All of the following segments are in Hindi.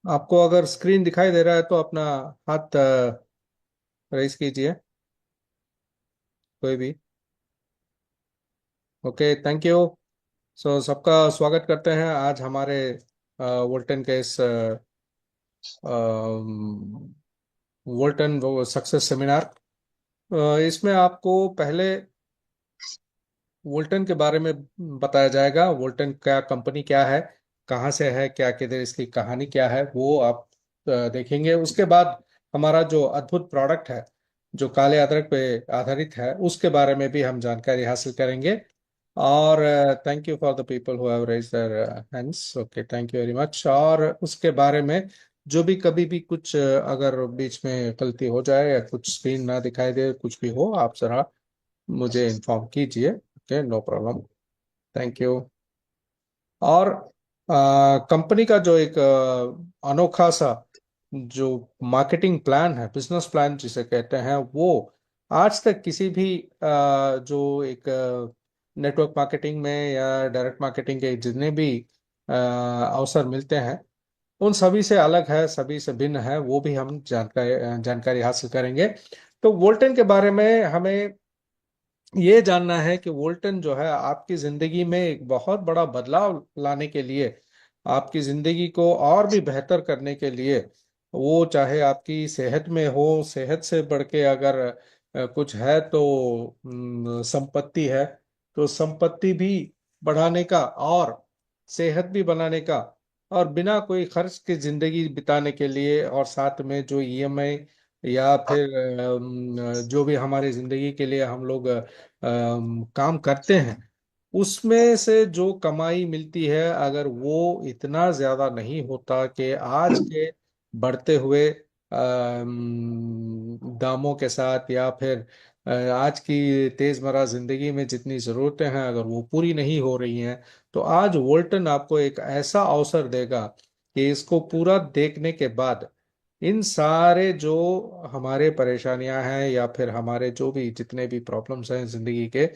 आपको अगर स्क्रीन दिखाई दे रहा है तो अपना हाथ रेज कीजिए, कोई भी। Okay, thank you. सो सबका स्वागत करते हैं आज हमारे वोल्टन के इस वोल्टन वो सक्सेस सेमिनार। इसमें आपको पहले वोल्टन के बारे में बताया जाएगा। वोल्टन क्या कंपनी क्या है, कहाँ से है, क्या किधर इसकी कहानी क्या है, वो आप देखेंगे। उसके बाद हमारा जो अद्भुत प्रोडक्ट है जो काले अदरक पे आधारित है उसके बारे में भी हम जानकारी हासिल करेंगे। और thank you for the people who have raised their hands. Okay, thank you very much. और उसके बारे में जो भी कभी भी कुछ अगर बीच में गलती हो जाए या कुछ स्क्रीन ना दिखाई दे, कुछ भी हो, आप जरा मुझे इन्फॉर्म कीजिए। Okay, no problem. Thank you. और कंपनी का जो एक अनोखा सा जो मार्केटिंग प्लान है, बिजनेस प्लान जिसे कहते हैं, वो आज तक किसी भी जो एक नेटवर्क मार्केटिंग में या डायरेक्ट मार्केटिंग के जितने भी अवसर मिलते हैं उन सभी से अलग है, सभी से भिन्न है। वो भी हम जानकारी हासिल करेंगे। तो वोल्टन के बारे में हमें ये जानना है कि वोल्टन जो है आपकी जिंदगी में एक बहुत बड़ा बदलाव लाने के लिए, आपकी जिंदगी को और भी बेहतर करने के लिए, वो चाहे आपकी सेहत में हो, सेहत से बढ़ के अगर कुछ है तो संपत्ति है, तो संपत्ति भी बढ़ाने का और सेहत भी बनाने का और बिना कोई खर्च की जिंदगी बिताने के लिए, और साथ में जो ईएमआई या फिर जो भी हमारी जिंदगी के लिए हम लोग काम करते हैं उसमें से जो कमाई मिलती है, अगर वो इतना ज्यादा नहीं होता कि आज के बढ़ते हुए दामों के साथ या फिर आज की तेजमर्रा जिंदगी में जितनी जरूरतें हैं अगर वो पूरी नहीं हो रही हैं, तो आज वोल्टन आपको एक ऐसा अवसर देगा कि इसको पूरा देखने के बाद इन सारे जो हमारे परेशानियां हैं या फिर हमारे जो भी जितने भी प्रॉब्लम्स हैं जिंदगी के,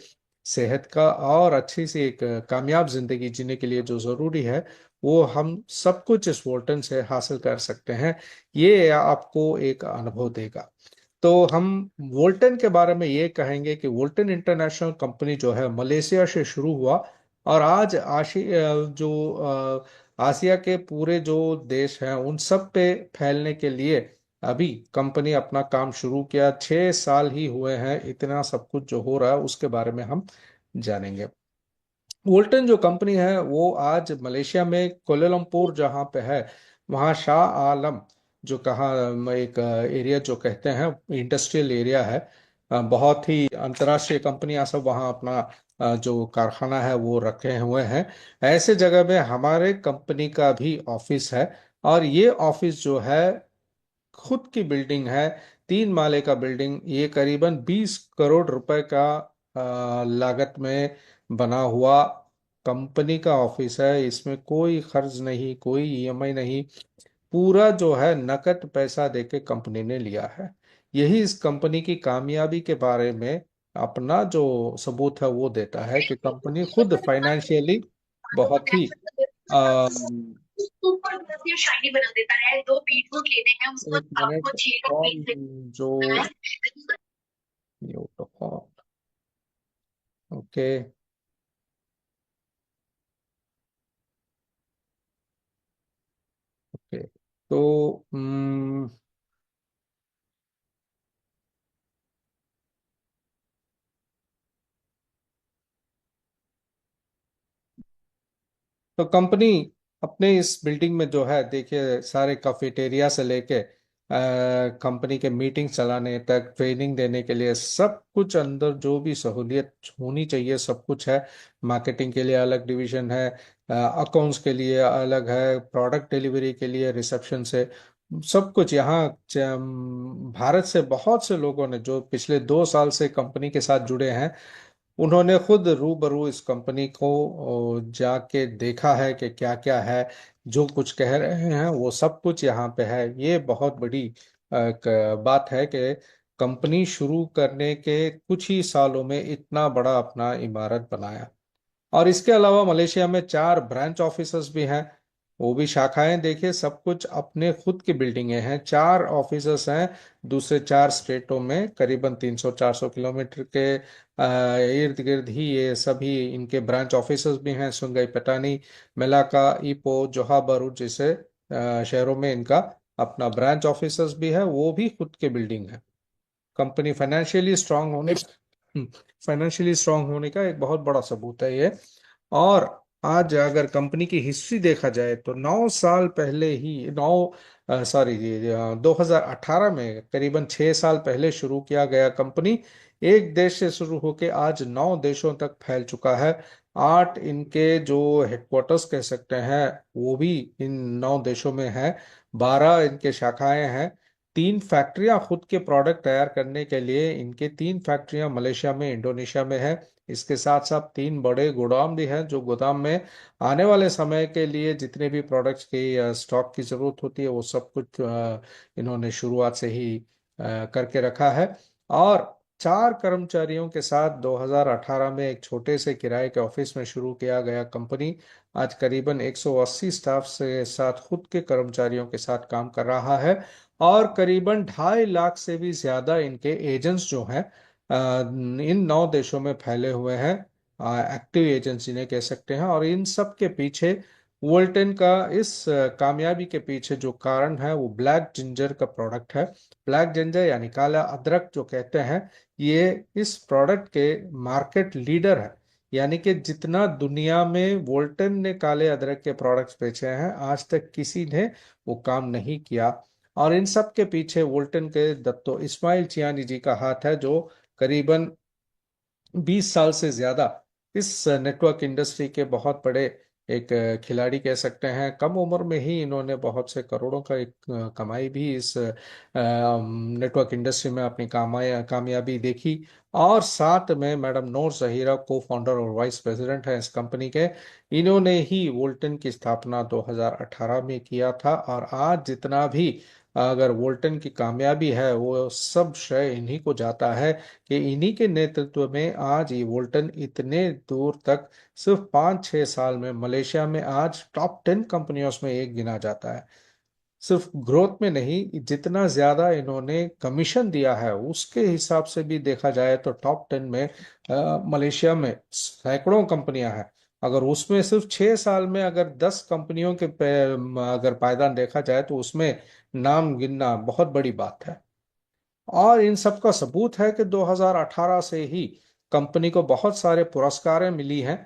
सेहत का और अच्छी सी एक कामयाब जिंदगी जीने के लिए जो जरूरी है, वो हम सब कुछ इस वोल्टन से हासिल कर सकते हैं। ये आपको एक अनुभव देगा। तो हम वोल्टन के बारे में ये कहेंगे कि वोल्टन इंटरनेशनल कंपनी जो है मलेशिया से शुरू हुआ और आज आसिया के पूरे जो देश हैं उन सब पे फैलने के लिए अभी कंपनी अपना काम शुरू किया। 6 साल ही हुए हैं। इतना सब कुछ जो हो रहा है उसके बारे में हम जानेंगे। वोल्टन जो कंपनी है वो आज मलेशिया में कोलालमपुर जहाँ पे है, वहाँ शाह आलम जो कहा एक एरिया जो कहते हैं इंडस्ट्रियल एरिया है। बहुत ही अंतर्राष्ट्रीय कंपनियां सब वहाँ अपना जो कारखाना है वो रखे हुए हैं। ऐसे जगह में हमारे कंपनी का भी ऑफिस है। और ये ऑफिस जो है खुद की बिल्डिंग है, 3 माले का बिल्डिंग। ये करीबन 20 करोड़ रुपए का लागत में बना हुआ कंपनी का ऑफिस है। इसमें कोई खर्च नहीं, कोई ईएमआई नहीं, पूरा जो है नकद पैसा देके कंपनी ने लिया है। यही इस कंपनी की कामयाबी के बारे में अपना जो सबूत है वो देता है कि कंपनी खुद फाइनेंशियली बहुत ही शाइनी बना देता है। 2 बीटरूट लेने हैं उसको एक आपको मिनट। 6 लोग बीट जो म्यूट ऑफ। ओके। ओके, तो कंपनी अपने इस बिल्डिंग में जो है देखिए, सारे कैफेटेरिया से लेके कंपनी के मीटिंग चलाने तक, ट्रेनिंग देने के लिए सब कुछ अंदर जो भी सहूलियत होनी चाहिए सब कुछ है। मार्केटिंग के लिए अलग डिवीजन है, अकाउंट्स के लिए अलग है, प्रोडक्ट डिलीवरी के लिए रिसेप्शन से सब कुछ यहाँ भारत से बहुत से लोगों ने जो पिछले 2 साल से कंपनी के साथ जुड़े हैं, उन्होंने खुद रूबरू इस कंपनी को जाके देखा है कि क्या क्या है। जो कुछ कह रहे हैं वो सब कुछ यहाँ पे है। ये बहुत बड़ी बात है कि कंपनी शुरू करने के कुछ ही सालों में इतना बड़ा अपना इमारत बनाया। और इसके अलावा मलेशिया में 4 ब्रांच ऑफिसेस भी हैं। वो भी शाखाएं देखिए, सब कुछ अपने खुद की बिल्डिंगें हैं, 4 ऑफिसेस हैं दूसरे 4 स्टेटों में, करीबन 300-400 किलोमीटर के इर्द गिर्द ही ये सभी इनके ब्रांच ऑफिसेस भी हैं। सुंगई पटानी, मेलाका, इपो, जोहा बारू जैसे शहरों में इनका अपना ब्रांच ऑफिसेस भी है, वो भी खुद के बिल्डिंग है। कंपनी फाइनेंशियली स्ट्रांग होने का एक बहुत बड़ा सबूत है ये। और आज अगर कंपनी की हिस्ट्री देखा जाए तो 9 साल पहले ही, नौ सॉरी 2018 में, करीबन 6 साल पहले शुरू किया गया कंपनी, एक देश से शुरू होकर आज 9 देशों तक फैल चुका है। 8 इनके जो हेडक्वार्टर्स कह सकते हैं वो भी इन 9 देशों में है। 12 इनके शाखाएं हैं। 3 फैक्ट्रियां खुद के प्रोडक्ट तैयार करने के लिए, इनके 3 फैक्ट्रियां मलेशिया में, इंडोनेशिया में है। इसके साथ साथ 3 बड़े गोदाम भी हैं, जो गोदाम में आने वाले समय के लिए जितने भी प्रोडक्ट्स की स्टॉक की जरूरत होती है वो सब कुछ इन्होंने शुरुआत से ही करके रखा है। और 4 कर्मचारियों के साथ 2018 में एक छोटे से किराए के ऑफिस में शुरू किया गया कंपनी आज करीबन 180 स्टाफ से साथ खुद के कर्मचारियों के साथ काम कर रहा है। और करीबन 2.5 लाख से भी ज्यादा इनके एजेंट्स जो हैं इन 9 देशों में फैले हुए हैं, एक्टिव एजेंट्स इन्हें कह सकते हैं। और इन सब के पीछे, वोल्टेन का इस कामयाबी के पीछे जो कारण है वो ब्लैक जिंजर का प्रोडक्ट है। ब्लैक जिंजर यानी काला अदरक जो कहते हैं, ये इस प्रोडक्ट के मार्केट लीडर है। यानी कि जितना दुनिया में वोल्टन ने काले अदरक के प्रोडक्ट्स बेचे हैं, आज तक किसी ने वो काम नहीं किया। और इन सब के पीछे वोल्टन के दत्तो इस्माइल चियानी जी का हाथ है, जो करीबन 20 साल से ज्यादा इस नेटवर्क इंडस्ट्री के बहुत बड़े एक खिलाड़ी कह सकते हैं। कम उम्र में ही इन्होंने बहुत से करोड़ों का एक कमाई भी इस नेटवर्क इंडस्ट्री में अपनी कामयाबी देखी। और साथ में मैडम नूर जहीरा को फाउंडर और वाइस प्रेसिडेंट है इस कंपनी के। इन्होंने ही वोल्टन की स्थापना 2018 में किया था। और आज जितना भी अगर वोल्टन की कामयाबी है वो सब श्रेय इन्हीं को जाता है, कि इन्हीं के नेतृत्व में आज ये वोल्टन इतने दूर तक सिर्फ 5-6 साल में मलेशिया में आज टॉप 10 कंपनियों में एक गिना जाता है। सिर्फ ग्रोथ में नहीं, जितना ज्यादा इन्होंने कमीशन दिया है उसके हिसाब से भी देखा जाए तो टॉप 10 में मलेशिया में सैकड़ों कंपनियां हैं। अगर उसमें सिर्फ 6 साल में अगर 10 कंपनियों के अगर पायदान देखा जाए तो उसमें नाम गिनना बहुत बड़ी बात है। और इन सब का सबूत है कि 2018 से ही कंपनी को बहुत सारे पुरस्कारें मिली हैं।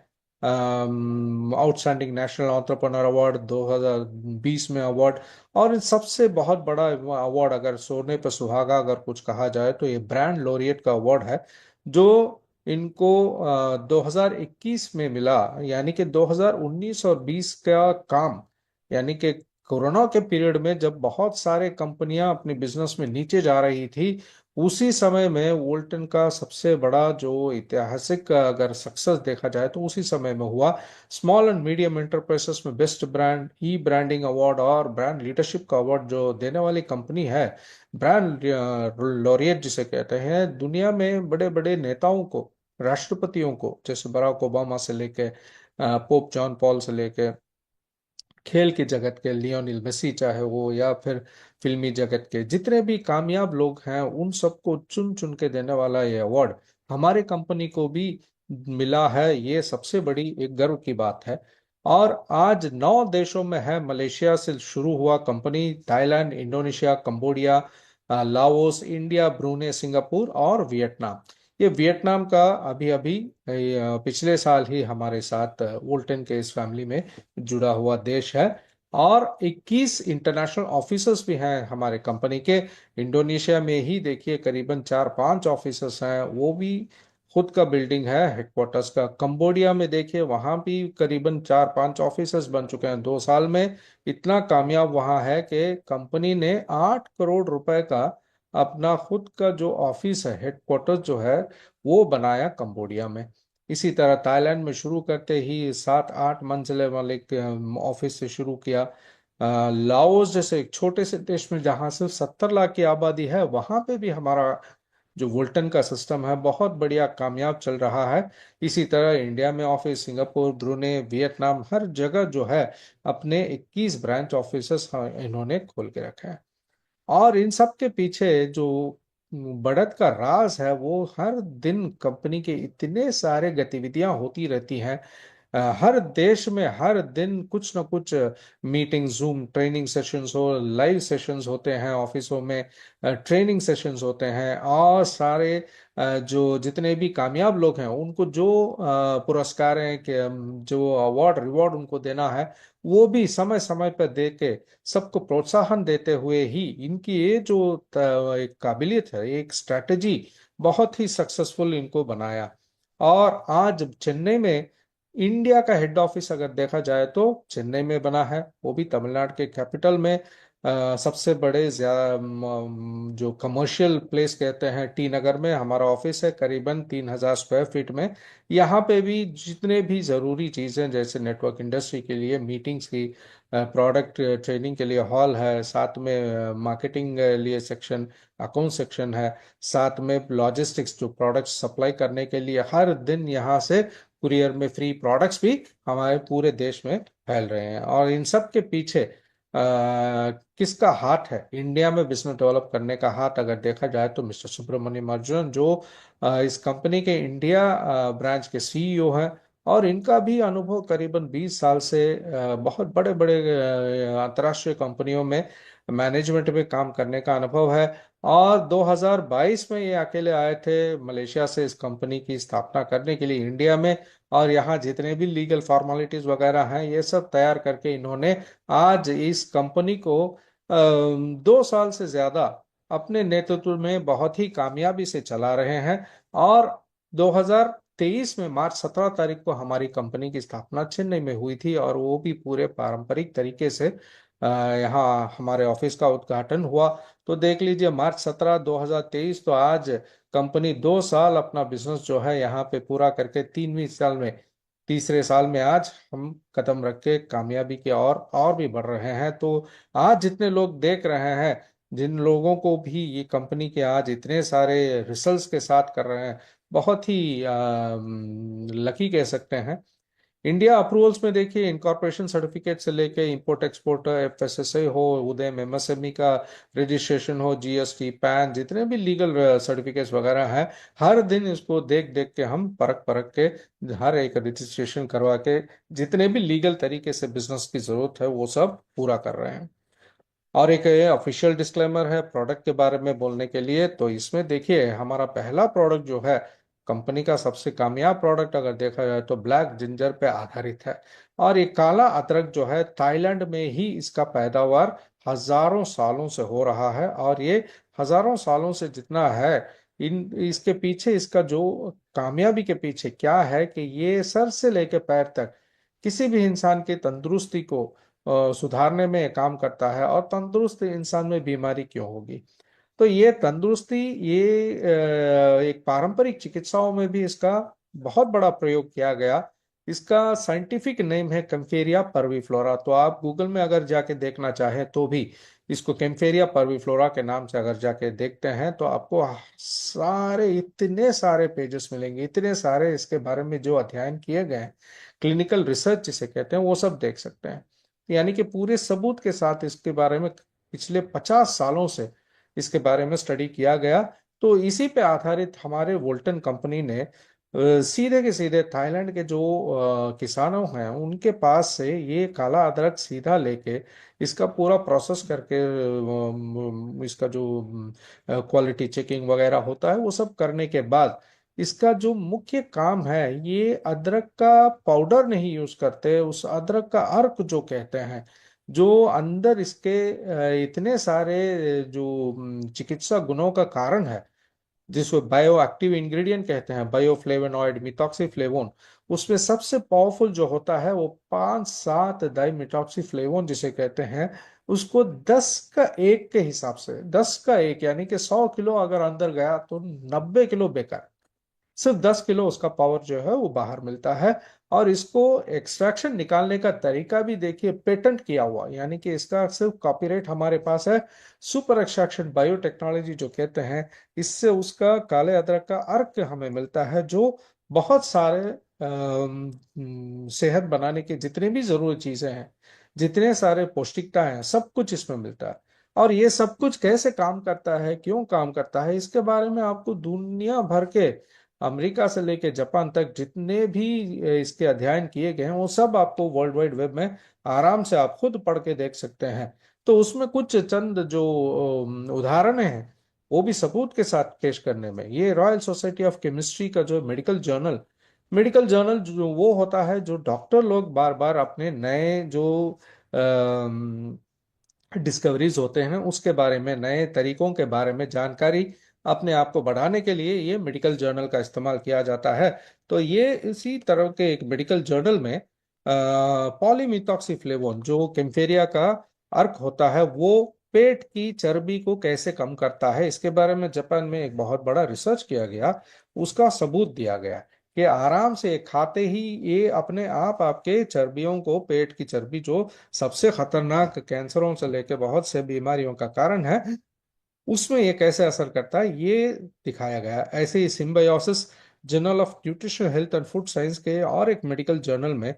आउटस्टैंडिंग नेशनल एंटरप्रेन्योर अवार्ड 2020 में अवार्ड। और इन सबसे बहुत बड़ा अवार्ड, अगर सोने पर सुहागा अगर कुछ कहा जाए तो ये ब्रांड लॉरिएट का अवार्ड है, जो इनको 2021 में मिला। यानी कि 2019 और 20 का काम, यानी कि कोरोना के पीरियड में जब बहुत सारे कंपनियां अपने बिजनेस में नीचे जा रही थी, उसी समय में वोल्टन का सबसे बड़ा जो ऐतिहासिक अगर सक्सेस देखा जाए तो उसी समय में हुआ। स्मॉल एंड मीडियम एंटरप्राइजेस में बेस्ट ब्रांड ई ब्रांडिंग अवार्ड और ब्रांड लीडरशिप का अवार्ड जो देने वाली कंपनी है, ब्रांड लॉरिएट जिसे कहते हैं, दुनिया में बड़े बड़े नेताओं को, राष्ट्रपतियों को, जैसे बराक ओबामा से लेके पोप जॉन पॉल से लेके खेल के जगत के लियोनेल मेसी चाहे वो, या फिर फिल्मी जगत के जितने भी कामयाब लोग हैं, उन सबको चुन चुन के देने वाला ये अवार्ड हमारे कंपनी को भी मिला है। ये सबसे बड़ी एक गर्व की बात है। और आज 9 देशों में है। मलेशिया से शुरू हुआ company Thailand, Indonesia, Cambodia, Laos, India, Brunei, Singapore और वियतनाम। ये वियतनाम का अभी अभी पिछले साल ही हमारे साथ वोल्टन के इस फैमिली में जुड़ा हुआ देश है। और 21 इंटरनेशनल ऑफिसर्स भी हैं हमारे कंपनी के। इंडोनेशिया में ही देखिए करीबन 4-5 ऑफिसर्स हैं, वो भी खुद का बिल्डिंग है हेडक्वार्टर्स का। कंबोडिया में देखिए वहां भी करीबन 4-5 ऑफिसर्स बन चुके हैं 2 साल में। इतना कामयाब वहां है कि कंपनी ने 8 करोड़ रुपए का अपना खुद का जो ऑफिस है, हेडक्वार्टर्स जो है, वो बनाया कंबोडिया में। इसी तरह ताइलैंड में शुरू करते ही 7-8 मंजिले वाले ऑफिस से शुरू किया। लाओस जैसे एक छोटे से देश में जहां सिर्फ 70 लाख की आबादी है, वहां पे भी हमारा जो वोल्टन का सिस्टम है बहुत बढ़िया कामयाब चल रहा है। इसी तरह इंडिया में ऑफिस, सिंगापुर, ब्रुनेई, वियतनाम, हर जगह जो है अपने 21 ब्रांच ऑफिसेस इन्होंने खोल के रखे हैं। और इन सब के पीछे जो बढ़त का राज है वो हर दिन कंपनी के इतने सारे गतिविधियां होती रहती हैं। हर देश में हर दिन कुछ ना कुछ मीटिंग, जूम ट्रेनिंग सेशंस हो, लाइव सेशंस होते हैं ऑफिसों में, ट्रेनिंग सेशंस होते हैं, और सारे जो जितने भी कामयाब लोग हैं उनको जो पुरस्कार हैं कि जो अवार्ड रिवॉर्ड उनको देना है वो भी समय समय पर दे के सबको प्रोत्साहन देते हुए ही इनकी ये जो एक काबिलियत है, एक स्ट्रैटेजी बहुत ही सक्सेसफुल इनको बनाया। और आज चेन्नई में इंडिया का हेड ऑफिस अगर देखा जाए तो चेन्नई में बना है, वो भी तमिलनाडु के कैपिटल में। सबसे बड़े जो कमर्शियल प्लेस कहते हैं टी नगर में हमारा ऑफिस है, करीबन 3,000 स्क्वायर फीट में। यहाँ पे भी जितने भी जरूरी चीजें जैसे नेटवर्क इंडस्ट्री के लिए मीटिंग्स की, प्रोडक्ट ट्रेनिंग के लिए हॉल है, साथ में मार्केटिंग लिए सेक्शन, अकाउंट सेक्शन है, साथ में लॉजिस्टिक्स जो प्रोडक्ट्स सप्लाई करने के लिए हर दिन यहाँ से कुरियर में फ्री प्रोडक्ट्स भी हमारे पूरे देश में फैल रहे हैं। और इन सब के पीछे किसका हाथ है? इंडिया में बिजनेस डेवलप करने का हाथ अगर देखा जाए तो मिस्टर सुब्रमण्यम अर्जुन, जो इस कंपनी के इंडिया ब्रांच के सीईओ हैं। और इनका भी अनुभव करीबन 20 साल से बहुत बड़े बड़े अंतर्राष्ट्रीय कंपनियों में मैनेजमेंट में काम करने का अनुभव है। और 2022 में ये अकेले आए थे मलेशिया से इस कंपनी की स्थापना करने के लिए इंडिया में। और यहाँ जितने भी लीगल फॉर्मेलिटीज वगैरह हैं ये सब तैयार करके इन्होंने आज इस कंपनी को 2 साल से ज्यादा अपने नेतृत्व में बहुत ही कामयाबी से चला रहे हैं। और 2023 में मार्च 17 तारीख को हमारी कंपनी की स्थापना चेन्नई में हुई थी, और वो भी पूरे पारंपरिक तरीके से यहाँ हमारे ऑफिस का उद्घाटन हुआ। तो देख लीजिए, मार्च 17 2023, तो आज कंपनी 2 साल अपना बिजनेस जो है यहाँ पे पूरा करके तीसरे साल में आज हम कदम रख के कामयाबी की और भी बढ़ रहे हैं। तो आज जितने लोग देख रहे हैं, जिन लोगों को भी ये कंपनी के आज इतने सारे रिजल्ट्स के साथ कर रहे हैं, बहुत ही लकी कह सकते हैं। इंडिया अप्रूवल्स में देखिए, इनकॉर्पोरेशन सर्टिफिकेट से लेके इंपोर्ट एक्सपोर्ट, एफएसएसआई हो, उदयम एमएसएमई का रजिस्ट्रेशन हो, जीएसटी, पैन, जितने भी लीगल सर्टिफिकेट्स वगैरह हैं, हर दिन इसको देख देख के हम परख परख के हर एक रजिस्ट्रेशन करवा के जितने भी लीगल तरीके से बिजनेस की जरूरत है वो सब पूरा कर रहे हैं। और एक ये ऑफिशियल डिस्क्लेमर है प्रोडक्ट के बारे में बोलने के लिए, तो इसमें देखिए हमारा पहला प्रोडक्ट जो है, कंपनी का सबसे कामयाब प्रोडक्ट अगर देखा जाए तो ब्लैक जिंजर पे आधारित है। और ये काला अदरक जो है थाईलैंड में ही इसका पैदावार हजारों सालों से हो रहा है। और ये हजारों सालों से जितना है, इन इसके पीछे इसका जो कामयाबी के पीछे क्या है कि ये सर से लेकर पैर तक किसी भी इंसान की तंदुरुस्ती को सुधारने में काम करता है। और तंदुरुस्त इंसान में बीमारी क्यों होगी? तो ये तंदुरुस्ती, ये एक पारंपरिक चिकित्साओं में भी इसका बहुत बड़ा प्रयोग किया गया। इसका साइंटिफिक नेम है कैम्फेरिया परवीफ्लोरा। तो आप गूगल में अगर जाके देखना चाहें तो भी इसको कैम्फेरिया परवीफ्लोरा के नाम से अगर जाके देखते हैं तो आपको सारे इतने सारे पेजेस मिलेंगे, इतने सारे इसके बारे में जो अध्ययन किए गए हैं, क्लिनिकल रिसर्च जिसे कहते हैं, वो सब देख सकते हैं। यानी कि पूरे सबूत के साथ इसके बारे में पिछले 50 सालों से इसके बारे में स्टडी किया गया। तो इसी पे आधारित हमारे वोल्टन कंपनी ने सीधे के सीधे थाईलैंड के जो किसानों हैं उनके पास से ये काला अदरक सीधा लेके इसका पूरा प्रोसेस करके इसका जो क्वालिटी चेकिंग वगैरह होता है वो सब करने के बाद इसका जो मुख्य काम है, ये अदरक का पाउडर नहीं यूज करते, उस अदरक का अर्क जो कहते हैं, जो अंदर इसके इतने सारे जो चिकित्सा गुणों का कारण है, जिसको बायो एक्टिव इंग्रेडिएंट कहते हैं, बायोफ्लेवोनॉइड, मिथॉक्सीफ्लेवोन, उसमें सबसे पावरफुल जो होता है वो 5-7 डाई मिथॉक्सीफ्लेवोन जिसे कहते हैं, उसको 10 का 1 के हिसाब से, 10 का 1 यानी कि 100 किलो अगर अंदर गया तो 90 किलो बेकार। सिर्फ 10 किलो उसका पावर जो है वो बाहर मिलता है। और इसको एक्सट्रैक्शन निकालने का तरीका भी देखिए पेटेंट किया हुआ, यानी कि इसका सिर्फ कॉपीराइट हमारे पास है। सुपर एक्सट्रैक्शन बायोटेक्नोलॉजी जो कहते हैं, इससे उसका काले अदरक का अर्क हमें मिलता है, जो बहुत सारे सेहत बनाने के जितने भी जरूरी चीजें हैं, जितने सारे पौष्टिकता हैं, सब कुछ इसमें मिलता है। और ये सब कुछ कैसे काम करता है, क्यों काम करता है, इसके बारे में आपको दुनिया भर के, अमेरिका से लेके जापान तक जितने भी इसके अध्ययन किए गए हैं, वो सब आपको वर्ल्ड वाइड वेब में आराम से आप खुद पढ़ के देख सकते हैं। तो उसमें कुछ चंद जो उदाहरण हैं, वो भी सबूत के साथ पेश करने में, ये रॉयल सोसाइटी ऑफ केमिस्ट्री का जो मेडिकल जर्नल जो वो होता है, जो डॉक्टर लोग बार बार अपने नए जो डिस्कवरीज होते हैं उसके बारे में, नए तरीकों के बारे में जानकारी अपने आप को बढ़ाने के लिए ये मेडिकल जर्नल का इस्तेमाल किया जाता है। तो ये इसी तरह के एक मेडिकल जर्नल में पॉलीमिथॉक्सीफ्लेवोन जो कैम्फेरिया का अर्क होता है, वो पेट की चर्बी को कैसे कम करता है, इसके बारे में जापान में एक बहुत बड़ा रिसर्च किया गया। उसका सबूत दिया गया कि आराम से खाते ही ये अपने आप आपके चर्बियों को, पेट की चर्बी जो सबसे खतरनाक कैंसरों से लेकर बहुत से बीमारियों का कारण है, उसमें ये कैसे असर करता है ये दिखाया गया। ऐसे ही Symbiosis journal of nutrition health and food science के और एक मेडिकल जर्नल में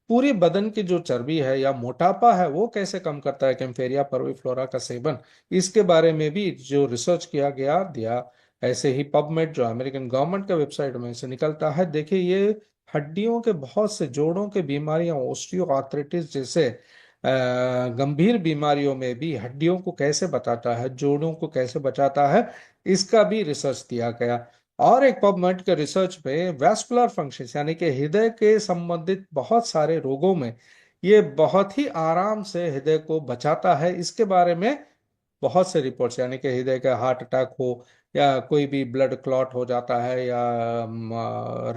पूरी बदन की जो चर्बी है या मोटापा है वो कैसे कम करता है कैम्फेरिया परविफ्लोरा का सेवन, इसके बारे में भी जो रिसर्च किया गया दिया। ऐसे ही पबमेड जो अमेरिकन गवर्नमेंट का वेबसाइट में से निकलता है, देखिए ये हड्डियों के बहुत से, जोड़ों के बीमारियां, ओस्टियो आर्थराइटिस जैसे गंभीर बीमारियों में भी हड्डियों को कैसे बचाता है, जोड़ों को कैसे बचाता है, इसका भी रिसर्च दिया गया। और एक पबमेड के रिसर्च में वैस्कुलर फंक्शंस यानी कि हृदय के संबंधित बहुत सारे रोगों में ये बहुत ही आराम से हृदय को बचाता है, इसके बारे में बहुत से रिपोर्ट्स, यानी कि हृदय का हार्ट अटैक हो या कोई भी ब्लड क्लॉट हो जाता है या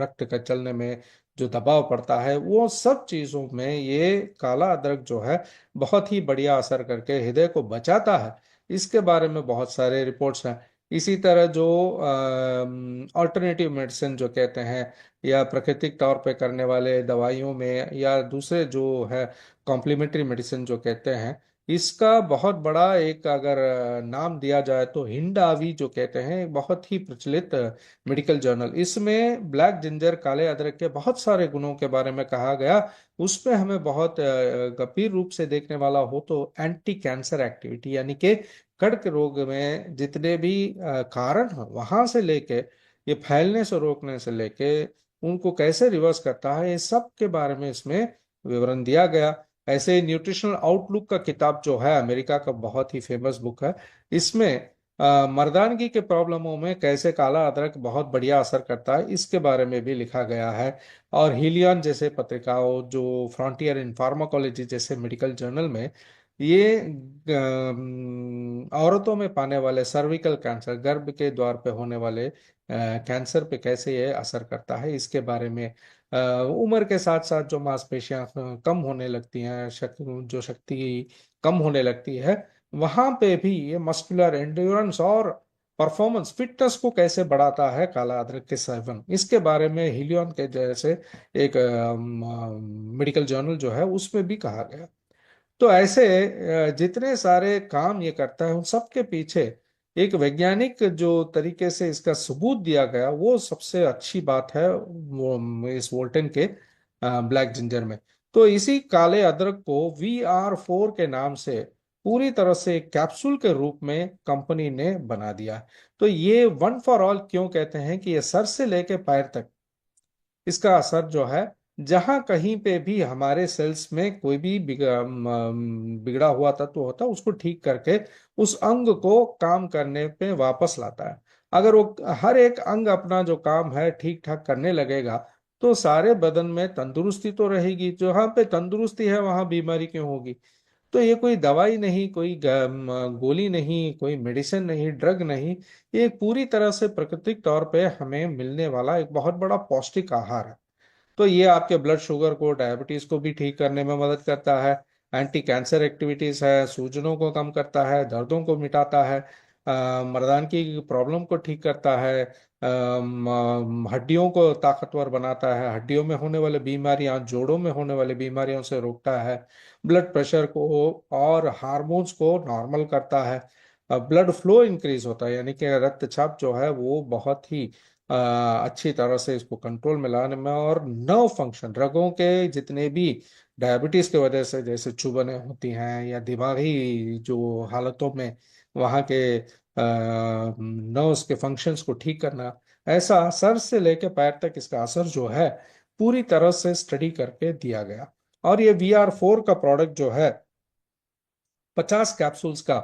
रक्त का चलने में जो दबाव पड़ता है, वो सब चीजों में ये काला अदरक जो है बहुत ही बढ़िया असर करके हृदय को बचाता है, इसके बारे में बहुत सारे रिपोर्ट्स हैं। इसी तरह जो अल्टरनेटिव मेडिसिन जो कहते हैं, या प्राकृतिक तौर पे करने वाले दवाइयों में, या दूसरे जो है कॉम्प्लीमेंट्री मेडिसिन जो कहते हैं, इसका बहुत बड़ा एक अगर नाम दिया जाए तो हिंडावी जो कहते हैं, एक बहुत ही प्रचलित मेडिकल जर्नल, इसमें ब्लैक जिंजर काले अदरक के बहुत सारे गुणों के बारे में कहा गया। उसमें हमें बहुत गंभीर रूप से देखने वाला हो तो एंटी कैंसर एक्टिविटी, यानी कि कर्क रोग में जितने भी कारण हैं वहां से लेके ये फैलने से रोकने से लेके उनको कैसे रिवर्स करता है, ये सब के बारे में इसमें विवरण दिया गया। ऐसे ही न्यूट्रिशनल आउटलुक का किताब जो है अमेरिका का बहुत ही फेमस बुक है, इसमें मर्दानगी के प्रॉब्लमों में कैसे काला अदरक बहुत बढ़िया असर करता है, इसके बारे में भी लिखा गया है। और हिलियन जैसे पत्रिकाओं, जो फ्रंटियर इन फार्माकोलॉजी जैसे मेडिकल जर्नल में ये औरतों में पाने वाले सर्विकल कैंसर, गर्भ के द्वार पे होने वाले कैंसर पे कैसे ये असर करता है, इसके बारे में अ, उम्र के साथ साथ जो मांसपेशियां कम होने लगती हैं, जो शक्ति कम होने लगती है, वहां पे भी ये मस्कुलर एंड्योरेंस और परफॉर्मेंस फिटनेस को कैसे बढ़ाता है काला अदरक के सेवन, इसके बारे में हिलियन के जैसे एक मेडिकल जर्नल जो है उसमें भी कहा गया। तो ऐसे जितने सारे काम ये करता है उन सब के पीछे एक वैज्ञानिक जो तरीके से इसका सबूत दिया गया, वो सबसे अच्छी बात है वो इस वोल्टन के ब्लैक जिंजर में। तो इसी काले अदरक को VR4 के नाम से पूरी तरह से एक कैप्सूल के रूप में कंपनी ने बना दिया। तो ये वन फॉर ऑल क्यों कहते हैं कि ये सर से लेके पैर तक इसका असर जो है, जहां कहीं पे भी हमारे सेल्स में कोई भी बिगड़ा हुआ तत्व होता है उसको ठीक करके उस अंग को काम करने पे वापस लाता है। अगर वो हर एक अंग अपना जो काम है ठीक ठाक करने लगेगा, तो सारे बदन में तंदुरुस्ती तो रहेगी, जहां पे तंदुरुस्ती है वहां बीमारी क्यों होगी। तो ये कोई दवाई नहीं, कोई गोली नहीं, कोई मेडिसिन नहीं, ड्रग नहीं, ये पूरी तरह से प्राकृतिक तौर पे हमें मिलने वाला एक बहुत बड़ा पौष्टिक आहार है। तो ये आपके ब्लड शुगर को, डायबिटीज को भी ठीक करने में मदद करता है, एंटी कैंसर एक्टिविटीज है, सूजनों को कम करता है, दर्दों को मिटाता है, मर्दान की प्रॉब्लम को ठीक करता है, हड्डियों को ताकतवर बनाता है, हड्डियों में होने वाले बीमारियां, जोड़ों में होने वाली बीमारियों से रोकता है, ब्लड प्रेशर को और हार्मोन्स को नॉर्मल करता है, ब्लड फ्लो इंक्रीज होता है, यानी कि रक्तचाप जो है वो बहुत ही अच्छी तरह से इसको कंट्रोल में लाने में, और नर्व फंक्शन, रगों के जितने भी डायबिटीज की वजह से जैसे चुभने होती हैं या दिमागी जो हालतों में वहाँ के नर्व्स के फंक्शंस को ठीक करना, ऐसा सर से लेकर पैर तक इसका असर जो है पूरी तरह से स्टडी करके दिया गया। और ये VR4 का प्रोडक्ट जो है 50 कैप्सूल्स का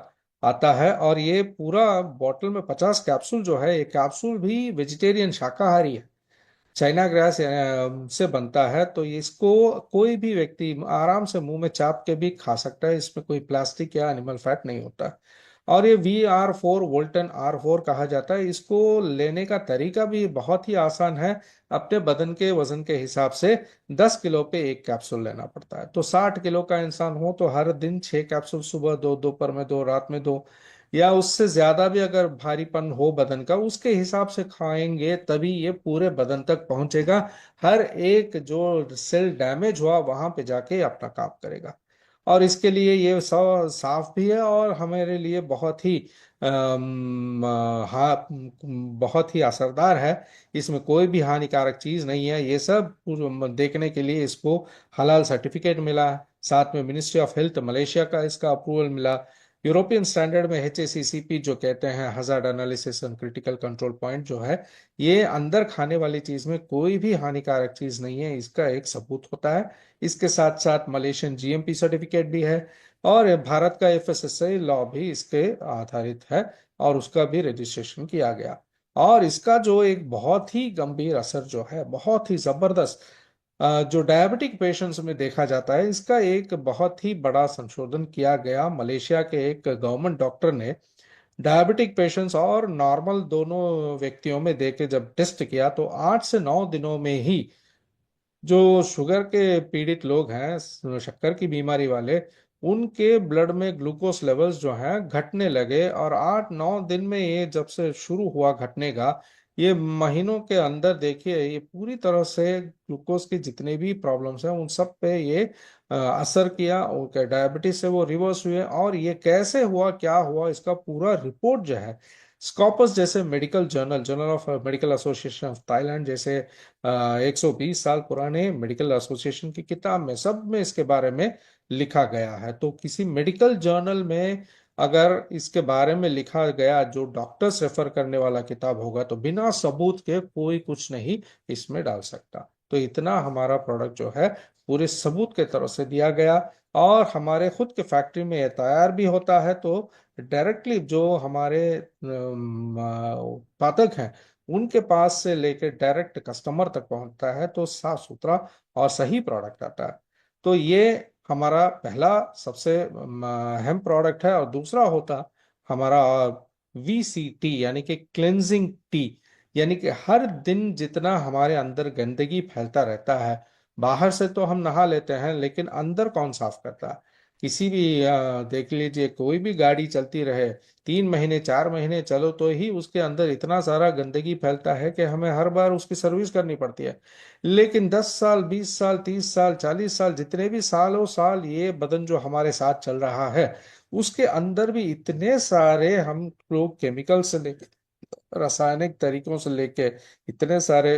आता है, और ये पूरा बॉटल में 50 कैप्सूल जो है, ये कैप्सूल भी वेजिटेरियन शाकाहारी है, चाइना ग्रास से बनता है, तो इसको कोई भी व्यक्ति आराम से मुंह में चाप के भी खा सकता है, इसमें कोई प्लास्टिक या एनिमल फैट नहीं होता है। और ये VR4 वोल्टन R4 कहा जाता है। इसको लेने का तरीका भी बहुत ही आसान है। अपने बदन के वजन के हिसाब से 10 किलो पे एक कैप्सूल लेना पड़ता है। तो 60 किलो का इंसान हो तो हर दिन 6 कैप्सूल, सुबह दो, दोपहर में दो, रात में दो, या उससे ज्यादा भी अगर भारीपन हो बदन का उसके हिसाब से खाएंगे तभी ये पूरे बदन तक पहुंचेगा। हर एक जो सेल डैमेज हुआ वहां पे जाके अपना काम करेगा। और इसके लिए ये साफ भी है, और हमारे लिए बहुत ही हाँ, बहुत ही असरदार है। इसमें कोई भी हानिकारक चीज नहीं है। ये सब देखने के लिए इसको हलाल सर्टिफिकेट मिला है, साथ में मिनिस्ट्री ऑफ हेल्थ मलेशिया का इसका अप्रूवल मिला। यूरोपियन स्टैंडर्ड में HACCP जो कहते हैं, hazard analysis and critical control point जो है, ये अंदर खाने वाली चीज में कोई भी हानिकारक चीज नहीं है, इसका एक सबूत होता है। इसके साथ साथ मलेशियन GMP सर्टिफिकेट भी है, और ये भारत का FSSAI लॉ भी इसके आधारित है, और उसका भी रजिस्ट्रेशन किया गया। और इसका जो एक बहुत ही गंभीर असर जो है, बहुत ही जबरदस्त, जो डायबिटिक पेशेंट्स में देखा जाता है, इसका एक बहुत ही बड़ा संशोधन किया गया। मलेशिया के एक गवर्नमेंट डॉक्टर ने डायबिटिक पेशेंट्स और नॉर्मल दोनों व्यक्तियों में देके जब टेस्ट किया, तो 8 से 9 दिनों में ही जो शुगर के पीड़ित लोग हैं, शक्कर की बीमारी वाले, उनके ब्लड में ग्लूकोज लेवल्स जो हैं घटने लगे। और 8-9 दिन में, ये जब से शुरू हुआ घटने का, ये महीनों के अंदर देखिए ये पूरी तरह से ग्लूकोज की जितने भी प्रॉब्लम्स हैं उन सब पे ये असर किया। उनके डायबिटीज से वो रिवर्स हुए। और ये कैसे हुआ, क्या हुआ, इसका पूरा रिपोर्ट जो है स्कॉपस जैसे medical journal, journal of medical association of Thailand जैसे 120 साल पुराने मेडिकल एसोसिएशन की किताब में, सब में इसके बारे में लिखा गया है। तो किसी मेडिकल जर्नल में अगर इसके बारे में लिखा गया, जो डॉक्टर्स रेफर करने वाला किताब होगा, तो बिना सबूत के कोई कुछ नहीं इसमें डाल सकता। तो इतना हमारा प्रोडक्ट जो है पूरे सबूत के तरफ से दिया गया। और हमारे खुद के फैक्ट्री में ये तैयार भी होता है, तो डायरेक्टली जो हमारे उत्पादक हैं उनके पास से लेकर डायरेक्ट कस्टमर तक पहुंचता है, तो साफ सुथरा और सही प्रोडक्ट आता है। तो ये हमारा पहला सबसे अहम प्रोडक्ट है। और दूसरा होता हमारा VCT, यानी कि क्लेंजिंग टी। यानी कि हर दिन जितना हमारे अंदर गंदगी फैलता रहता है, बाहर से तो हम नहा लेते हैं, लेकिन अंदर कौन साफ करता है? किसी भी देख लीजिए, कोई भी गाड़ी चलती रहे, 3 महीने 4 महीने चलो तो ही उसके अंदर इतना सारा गंदगी फैलता है कि हमें हर बार उसकी सर्विस करनी पड़ती है। लेकिन 10 साल, 20 साल, 30 साल, 40 साल, जितने भी सालों साल ये बदन जो हमारे साथ चल रहा है, उसके अंदर भी इतने सारे हम लोग केमिकल से लेके, रासायनिक तरीकों से लेके, इतने सारे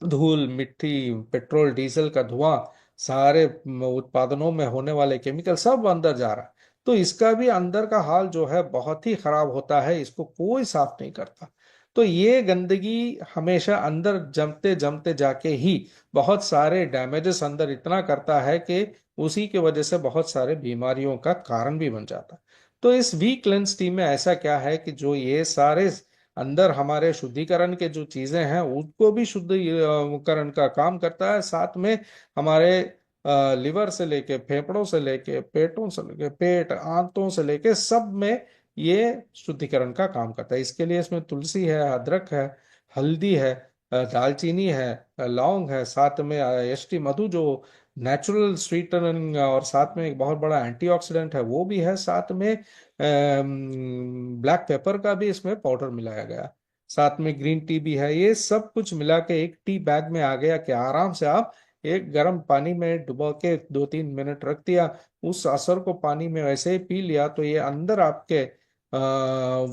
धूल मिट्टी, पेट्रोल डीजल का धुआं, सारे उत्पादनों में होने वाले केमिकल सब अंदर जा रहा है। तो इसका भी अंदर का हाल जो है बहुत ही खराब होता है, इसको कोई साफ नहीं करता। तो ये गंदगी हमेशा अंदर जमते जमते जाके ही बहुत सारे डैमेजेस अंदर इतना करता है कि उसी की वजह से बहुत सारे बीमारियों का कारण भी बन जाता है। तो इस वी क्लेंस टीम में ऐसा क्या है कि जो ये सारे अंदर हमारे शुद्धिकरण के जो चीजें हैं उनको भी शुद्धिकरण का काम करता है, साथ में हमारे लिवर से लेके, फेफड़ों से लेके, पेटों से लेके, पेट आंतों से लेके सब में ये शुद्धिकरण का काम करता है। इसके लिए इसमें तुलसी है, अदरक है, हल्दी है, दालचीनी है, लौंग है, साथ में यष्टि मधु जो नेचुरल स्वीटनिंग, और साथ में एक बहुत बड़ा एंटीऑक्सीडेंट है वो भी है, साथ में ब्लैक पेपर का भी इसमें पाउडर मिलाया गया, साथ में ग्रीन टी भी है। ये सब कुछ मिला के एक टी बैग में आ गया कि आराम से आप एक गर्म पानी में डुबो के 2-3 मिनट रख दिया, उस असर को पानी में वैसे ही पी लिया, तो ये अंदर आपके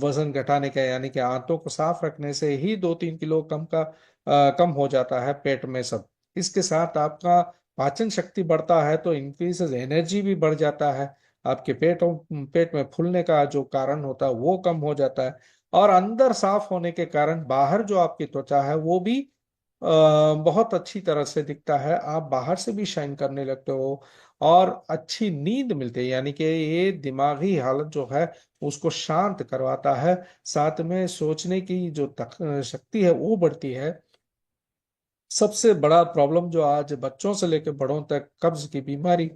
वजन घटाने का, यानी कि आंतों को साफ रखने से ही 2-3 किलो कम हो जाता है पेट में सब। इसके साथ आपका पाचन शक्ति बढ़ता है, तो इंक्रीजेज एनर्जी भी बढ़ जाता है, आपके पेट में फूलने का जो कारण होता है वो कम हो जाता है, और अंदर साफ होने के कारण बाहर जो आपकी त्वचा है वो भी बहुत अच्छी तरह से दिखता है, आप बाहर से भी शाइन करने लगते हो, और अच्छी नींद मिलती है, यानी कि ये दिमागी हालत जो है उसको शांत करवाता है, साथ में सोचने की जो शक्ति है वो बढ़ती है। सबसे बड़ा प्रॉब्लम जो आज बच्चों से लेकर बड़ों तक कब्ज की बीमारी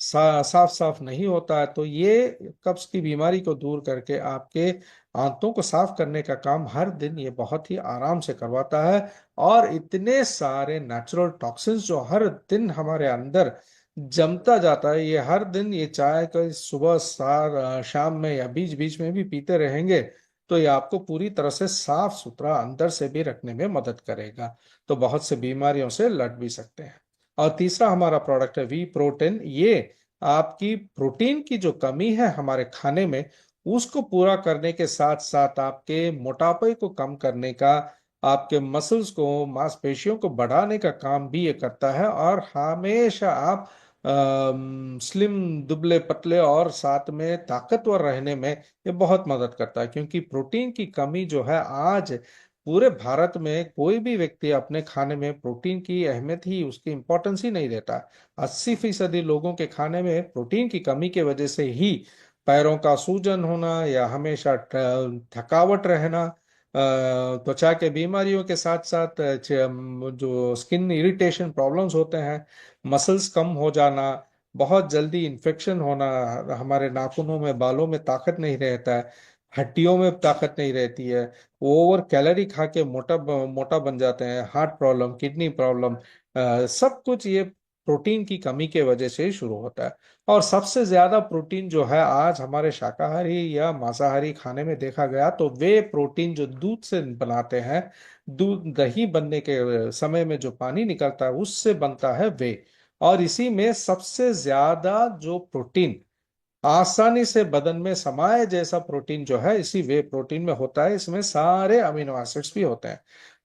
साफ साफ नहीं होता है, तो ये कब्ज की बीमारी को दूर करके आपके आंतों को साफ करने का काम हर दिन ये बहुत ही आराम से करवाता है। और इतने सारे नेचुरल टॉक्सिन्स जो हर दिन हमारे अंदर जमता जाता है, ये हर दिन ये चाय का सुबह शाम में या बीच बीच में भी पीते रहेंगे, तो ये आपको पूरी तरह से साफ सुथरा अंदर से भी रखने में मदद करेगा, तो बहुत से बीमारियों से लड़ भी सकते हैं। और तीसरा हमारा प्रोडक्ट है वी प्रोटीन। ये आपकी प्रोटीन की जो कमी है हमारे खाने में उसको पूरा करने के साथ साथ आपके मोटापे को कम करने का, आपके मसल्स को, मांसपेशियों को बढ़ाने का काम भी ये करता है, और हमेशा आप स्लिम, दुबले पतले और साथ में ताकतवर रहने में ये बहुत मदद करता है, क्योंकि प्रोटीन की कमी जो है आज पूरे भारत में कोई भी व्यक्ति अपने खाने में प्रोटीन की अहमियत ही, उसकी इंपॉर्टेंस ही नहीं देता। 80% लोगों के खाने में प्रोटीन की कमी की वजह से ही पैरों का सूजन होना या हमेशा थकावट रहना, त्वचा के बीमारियों के साथ साथ जो स्किन इरिटेशन प्रॉब्लम्स होते हैं, मसल्स कम हो जाना, बहुत जल्दी इन्फेक्शन होना, हमारे नाखूनों में, बालों में ताकत नहीं रहता है, हड्डियों में ताकत नहीं रहती है, ओवर कैलोरी खा के मोटा मोटा बन जाते हैं, हार्ट प्रॉब्लम, किडनी प्रॉब्लम, सब कुछ ये प्रोटीन की कमी के वजह से ही शुरू होता है। और सबसे ज्यादा प्रोटीन जो है आज हमारे शाकाहारी या मांसाहारी खाने में देखा गया, तो वे प्रोटीन जो दूध से बनाते हैं, दूध दही बनने के समय में जो पानी निकलता है उससे बनता है वे। और इसी में सबसे ज्यादा जो प्रोटीन आसानी से बदन में समाये जैसा प्रोटीन जो है इसी वे प्रोटीन में होता है, इसमें सारे अमीनो एसिड्स भी होते हैं,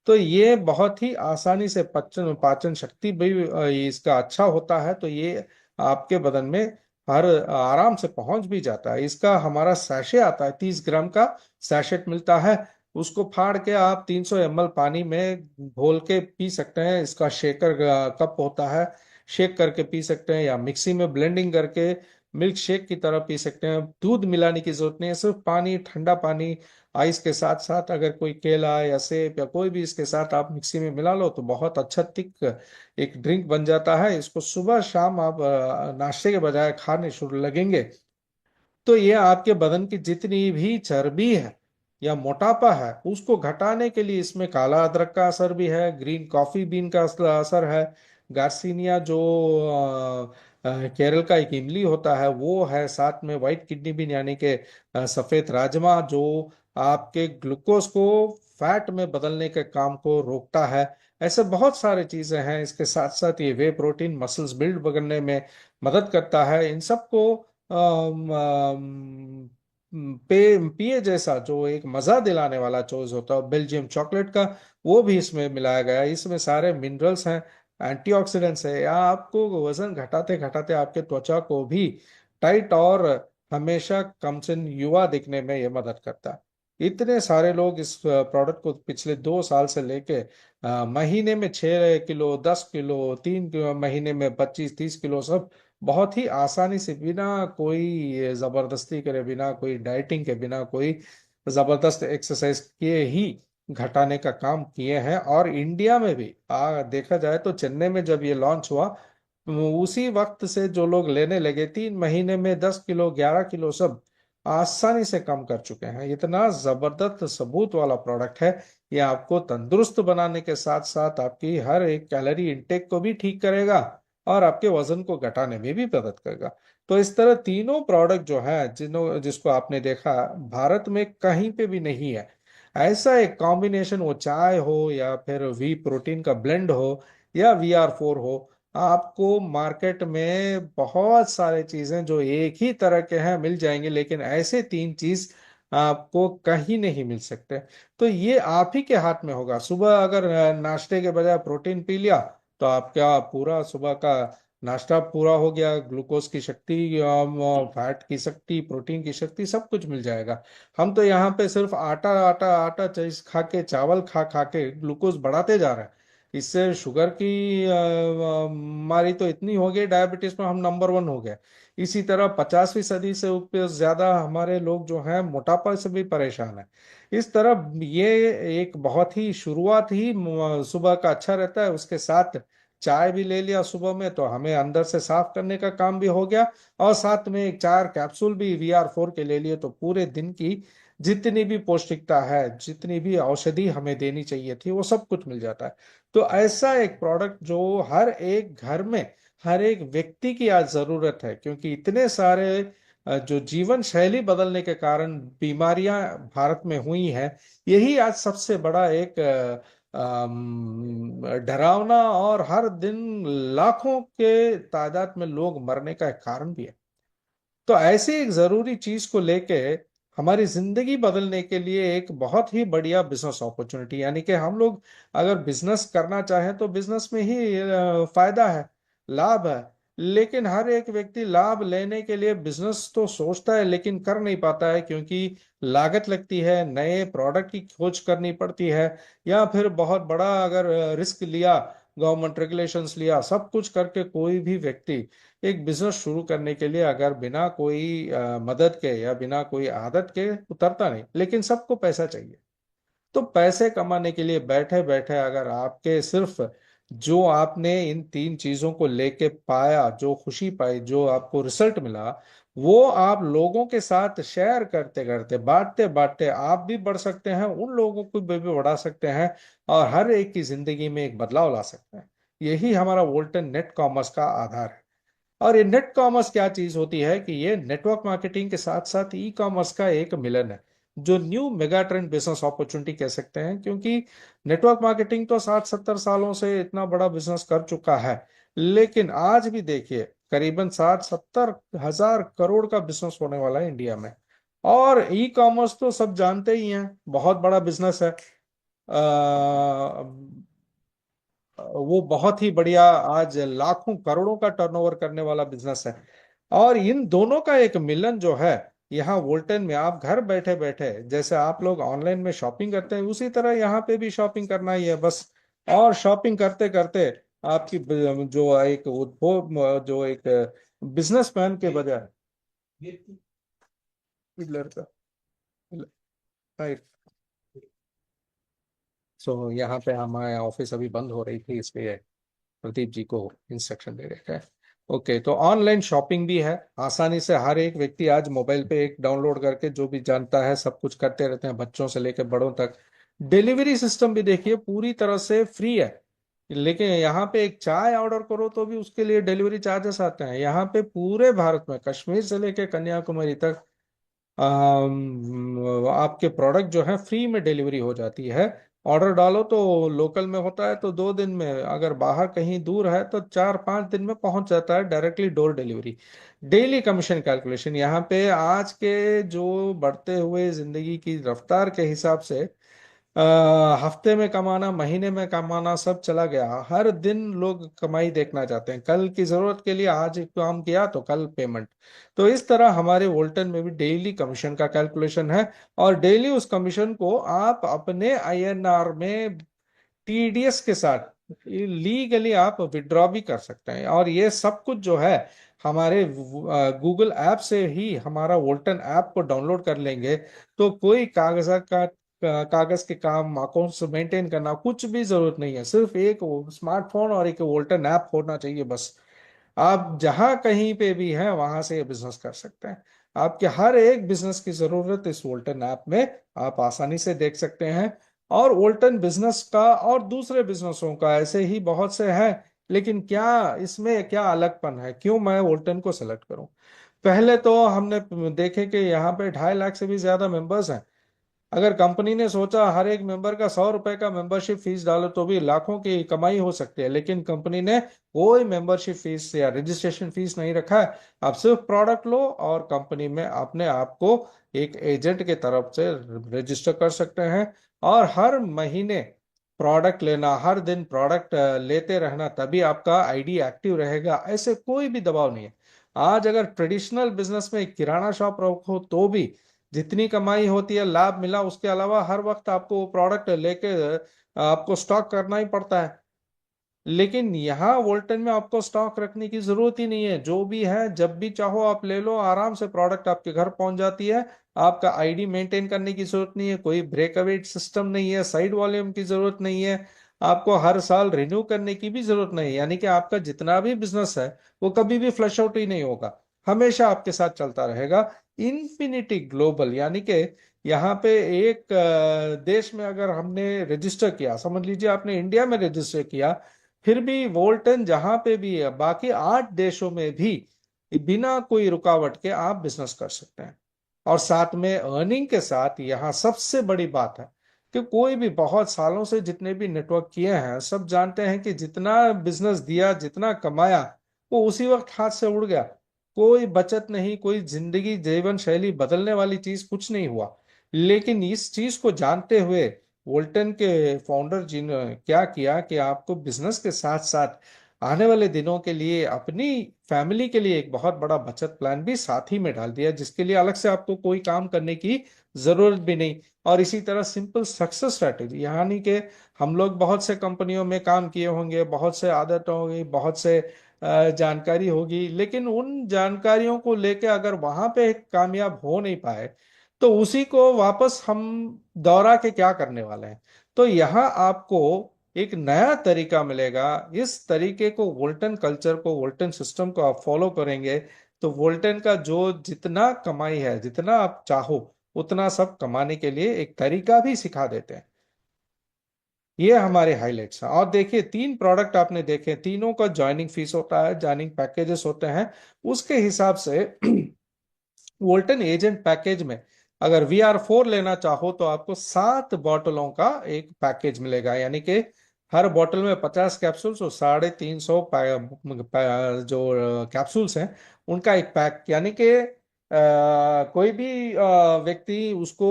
तो ये बहुत ही आसानी से पाचन पाचन शक्ति भी इसका अच्छा होता है, तो ये आपके बदन में हर आराम से पहुंच भी जाता है। इसका हमारा सैशे आता है, 30 ग्राम का सैशेट मिलता है, उसको फाड़ के आप 300 ml पानी में घोल के पी सकते हैं, इसका शेकर कप होता है, शेक करके पी सकते हैं, या मिक्सी में ब्लेंडिंग करके मिल्क शेक की तरह पी सकते हैं। दूध मिलाने की जरूरत नहीं है, सिर्फ पानी, ठंडा पानी, आइस के साथ साथ अगर कोई केला या सेब या कोई भी इसके साथ आप मिक्सी में मिला लो तो बहुत अच्छा थिक एक ड्रिंक बन जाता है। इसको सुबह शाम आप नाश्ते के बजाय खाने शुरू लगेंगे, तो ये आपके बदन की जितनी भी चर्बी है या मोटापा है उसको घटाने के लिए, इसमें काला अदरक का असर भी है, ग्रीन कॉफी बीन का असर है, गार्सिनिया जो केरल का एक इमली होता है वो है, साथ में व्हाइट किडनी बीन यानी के सफेद राजमा जो आपके ग्लूकोज को फैट में बदलने के काम को रोकता है। ऐसे बहुत सारे चीजें हैं, इसके साथ साथ ये वे प्रोटीन मसल्स बिल्ड करने में मदद करता है। इन सबको पिए जैसा जो एक मजा दिलाने वाला चीज होता है बेल्जियम चॉकलेट का, वो भी इसमें मिलाया गया है। इसमें सारे मिनरल्स हैं, एंटीऑक्सीडेंट्स है, या आपको वजन घटाते घटाते आपके त्वचा को भी टाइट और हमेशा कम से युवा दिखने में ये मदद करता है। इतने सारे लोग इस प्रोडक्ट को पिछले 2 साल से लेके महीने में 6 किलो, 10 किलो, 3 महीने में 25-30 किलो, सब बहुत ही आसानी से, बिना कोई जबरदस्ती करे, बिना कोई डाइटिंग के, बिना कोई जबरदस्त एक्सरसाइज किए ही घटाने का काम किए हैं। और इंडिया में भी देखा जाए तो चेन्नई में जब ये लॉन्च हुआ उसी वक्त से जो लोग लेने लगे 3 महीने में 10 किलो, 11 किलो सब आसानी से कम कर चुके हैं। इतना जबरदस्त सबूत वाला प्रोडक्ट है। ये आपको तंदुरुस्त बनाने के साथ साथ आपकी हर एक कैलोरी इंटेक को भी ठीक करेगा, और आपके वजन को घटाने में भी मदद करेगा। तो इस तरह तीनों प्रोडक्ट जो है जिसको आपने देखा भारत में कहीं पे भी नहीं है। ऐसा एक कॉम्बिनेशन, वो चाय हो या फिर वी प्रोटीन का ब्लेंड हो या VR4 हो, आपको मार्केट में बहुत सारे चीजें जो एक ही तरह के हैं मिल जाएंगे, लेकिन ऐसे तीन चीज आपको कहीं नहीं मिल सकते। तो ये आप ही के हाथ में होगा। सुबह अगर नाश्ते के बजाय प्रोटीन पी लिया तो आपका पूरा सुबह का नाश्ता पूरा हो गया, ग्लूकोज की शक्ति, फैट की शक्ति, प्रोटीन की शक्ति, सब कुछ मिल जाएगा। हम तो यहाँ पे सिर्फ आटा आटा आटा चीज खा के, चावल खा खा के ग्लूकोज बढ़ाते जा रहे हैं। इससे शुगर की बीमारी तो इतनी हो गई, डायबिटीज में हम नंबर 1 हो गए। इसी तरह 50वीं सदी से ज्यादा हमारे लोग जो हैं मोटापा से भी परेशान है। इस तरह ये एक बहुत ही शुरुआत ही सुबह का अच्छा रहता है। उसके साथ चाय भी ले लिया सुबह में तो हमें अंदर से साफ करने का काम भी हो गया, और साथ में एक 4 कैप्सूल भी VR4 के ले लिए तो पूरे दिन की जितनी भी पौष्टिकता है, जितनी भी औषधि हमें देनी चाहिए थी, वो सब कुछ मिल जाता है। तो ऐसा एक प्रोडक्ट जो हर एक घर में, हर एक व्यक्ति की आज जरूरत है, क्योंकि इतने सारे जो जीवन शैली बदलने के कारण बीमारियां भारत में हुई हैं। यही आज सबसे बड़ा एक डरावना और हर दिन लाखों के तादाद में लोग मरने का एक कारण भी है। तो ऐसी एक जरूरी चीज को लेके हमारी जिंदगी बदलने के लिए एक बहुत ही बढ़िया बिजनेस अपॉर्चुनिटी, यानी कि हम लोग अगर बिजनेस करना चाहें तो बिजनेस में ही फायदा है, लाभ है। लेकिन हर एक व्यक्ति लाभ लेने के लिए बिजनेस तो सोचता है लेकिन कर नहीं पाता है, क्योंकि लागत लगती है, नए प्रोडक्ट की खोज करनी पड़ती है, या फिर बहुत बड़ा अगर रिस्क लिया, गवर्नमेंट रेगुलेशंस लिया, सब कुछ करके कोई भी व्यक्ति एक बिजनेस शुरू करने के लिए अगर बिना कोई मदद के या बिना कोई आदत के उतरता नहीं। लेकिन सबको पैसा चाहिए। तो पैसे कमाने के लिए बैठे बैठे अगर आपके सिर्फ जो आपने इन तीन चीजों को लेके पाया, जो खुशी पाई, जो आपको रिजल्ट मिला, वो आप लोगों के साथ शेयर करते करते, बांटते बांटते आप भी बढ़ सकते हैं, उन लोगों को भी बढ़ा सकते हैं, और हर एक की जिंदगी में एक बदलाव ला सकते हैं। यही हमारा वोल्टन नेट कॉमर्स का आधार है। और ये नेट कॉमर्स क्या चीज होती है कि ये नेटवर्क मार्केटिंग के साथ साथ ई कॉमर्स का एक मिलन है, जो new mega trend business opportunity कह सकते हैं। क्योंकि नेटवर्क मार्केटिंग तो 60-70 सालों से इतना बड़ा बिजनेस कर चुका है, लेकिन आज भी देखिए करीबन 60-70 हजार करोड़ का बिजनेस होने वाला है इंडिया में। और ई कॉमर्स तो सब जानते ही हैं, बहुत बड़ा बिजनेस है। वो बहुत ही बढ़िया, आज लाखों करोड़ों का टर्नओवर करने वाला बिजनेस है। और इन दोनों का एक मिलन जो है, यहाँ वोल्टन में आप घर बैठे बैठे, जैसे आप लोग ऑनलाइन में शॉपिंग करते हैं उसी तरह यहाँ पे भी शॉपिंग करना ही है बस। और शॉपिंग करते करते आपकी जो एक उद्भव, जो एक बिजनेसमैन के बजाय लड़का, सो यहाँ पे हमारे ऑफिस अभी बंद हो रही थी, इसलिए प्रदीप जी को इंस्ट्रक्शन दे रहे थे। ओके, तो ऑनलाइन शॉपिंग भी है आसानी से। हर एक व्यक्ति आज मोबाइल पे एक डाउनलोड करके जो भी जानता है सब कुछ करते रहते हैं, बच्चों से लेकर बड़ों तक। डिलीवरी सिस्टम भी देखिए पूरी तरह से फ्री है। लेकिन यहाँ पे एक चाय ऑर्डर करो तो भी उसके लिए डिलीवरी चार्जेस आते हैं। यहाँ पे पूरे भारत में कश्मीर से लेकर कन्याकुमारी तक आपके प्रोडक्ट जो है फ्री में डिलीवरी हो जाती है। ऑर्डर डालो तो लोकल में होता है तो 2 दिन में, अगर बाहर कहीं दूर है तो 4-5 दिन में पहुंच जाता है, directly door delivery. Daily commission calculation यहाँ पे आज के जो बढ़ते हुए जिंदगी की रफ्तार के हिसाब से हफ्ते में कमाना, महीने में कमाना सब चला गया। हर दिन लोग कमाई देखना चाहते हैं, कल की जरूरत के लिए आज काम किया तो कल पेमेंट। तो इस तरह हमारे वोल्टन में भी डेली कमीशन का कैलकुलेशन है, और डेली उस कमीशन को आप अपने INR में TDS के साथ लीगली आप विड्रॉ भी कर सकते हैं। और ये सब कुछ जो है हमारे गूगल ऐप से ही, हमारा वोल्टन ऐप को डाउनलोड कर लेंगे तो कोई कागज के काम, अकाउंट्स मेंटेन करना कुछ भी जरूरत नहीं है। सिर्फ एक स्मार्टफोन और एक वोल्टन ऐप होना चाहिए बस। आप जहां कहीं पे भी हैं वहां से ये बिजनेस कर सकते हैं। आपके हर एक बिजनेस की जरूरत इस वोल्टन ऐप में आप आसानी से देख सकते हैं। और वोल्टन बिजनेस का और दूसरे बिजनेसों का ऐसे ही बहुत से हैं लेकिन क्या इसमें क्या अलगपन है, क्यों मैं वोल्टन को सेलेक्ट करूं? पहले तो हमने देखे कि यहाँ पे 2.5 लाख से भी ज्यादा मेंबर्स हैं। अगर कंपनी ने सोचा हर एक मेंबर का 100 रुपए का मेंबरशिप फीस डालो तो भी लाखों की कमाई हो सकती है, लेकिन कंपनी ने कोई मेंबरशिप फीस या रजिस्ट्रेशन फीस नहीं रखा है। आप सिर्फ प्रोडक्ट लो और कंपनी में अपने आप को एक एजेंट के तरफ से रजिस्टर कर सकते हैं, और हर महीने प्रोडक्ट लेना, हर दिन प्रोडक्ट लेते रहना, तभी आपका आईडी एक्टिव रहेगा। ऐसे कोई भी दबाव नहीं है। आज अगर ट्रेडिशनल बिजनेस में किराना शॉप रखो तो भी जितनी कमाई होती है, लाभ मिला, उसके अलावा हर वक्त आपको वो प्रोडक्ट लेके आपको स्टॉक करना ही पड़ता है। लेकिन यहाँ वोल्टन में आपको स्टॉक रखने की जरूरत ही नहीं है। जो भी है जब भी चाहो आप ले लो, आराम से प्रोडक्ट आपके घर पहुंच जाती है। आपका आईडी मेंटेन करने की जरूरत नहीं है, कोई ब्रेकअवे सिस्टम नहीं है, साइड वॉल्यूम की जरूरत नहीं है, आपको हर साल रिन्यू करने की भी जरूरत नहीं है। यानी कि आपका जितना भी बिजनेस है वो कभी भी फ्लश आउट ही नहीं होगा, हमेशा आपके साथ चलता रहेगा। इन्फिनिटी ग्लोबल, यानी कि यहाँ पे एक देश में अगर हमने रजिस्टर किया, समझ लीजिए आपने इंडिया में रजिस्टर किया, फिर भी वोल्टन जहां पे भी है बाकी 8 देशों में भी बिना कोई रुकावट के आप बिजनेस कर सकते हैं। और साथ में अर्निंग के साथ यहाँ सबसे बड़ी बात है कि कोई भी बहुत सालों से जितने भी नेटवर्क किए हैं सब जानते हैं कि जितना बिजनेस दिया, जितना कमाया, वो उसी वक्त हाथ से उड़ गया। कोई बचत नहीं, कोई जिंदगी जीवन शैली बदलने वाली चीज कुछ नहीं हुआ। लेकिन इस चीज को जानते हुए वोल्टन के फाउंडर जी ने क्या किया कि आपको बिजनेस के साथ साथ आने वाले दिनों के लिए, अपनी फैमिली के लिए एक बहुत बड़ा बचत प्लान भी साथ ही में डाल दिया, जिसके लिए अलग से आपको कोई काम करने की जरूरत भी नहीं। और इसी तरह सिंपल सक्सेस स्ट्रेटेजी, यानी कि हम लोग बहुत से कंपनियों में काम किए होंगे, बहुत से आदत होंगी, बहुत से जानकारी होगी, लेकिन उन जानकारियों को लेके अगर वहां पे कामयाब हो नहीं पाए तो उसी को वापस हम दोहरा के क्या करने वाले हैं। तो यहाँ आपको एक नया तरीका मिलेगा। इस तरीके को, वोल्टन कल्चर को, वोल्टन सिस्टम को आप फॉलो करेंगे तो वोल्टन का जो जितना कमाई है, जितना आप चाहो उतना सब कमाने के लिए एक तरीका भी सिखा देते हैं। ये हमारे हाइलाइट्स हैं। और देखिए 3 प्रोडक्ट आपने देखे, तीनों का ज्वाइनिंग फीस होता है, ज्वाइनिंग पैकेजेस होते हैं। उसके हिसाब से वोल्टन एजेंट पैकेज में अगर VR4 लेना चाहो तो आपको 7 बॉटलों का एक पैकेज मिलेगा, यानी कि हर बॉटल में 50 कैप्सूल्स और 350 जो कैप्सूल्स हैं उनका एक पैक। यानी कि कोई भी व्यक्ति उसको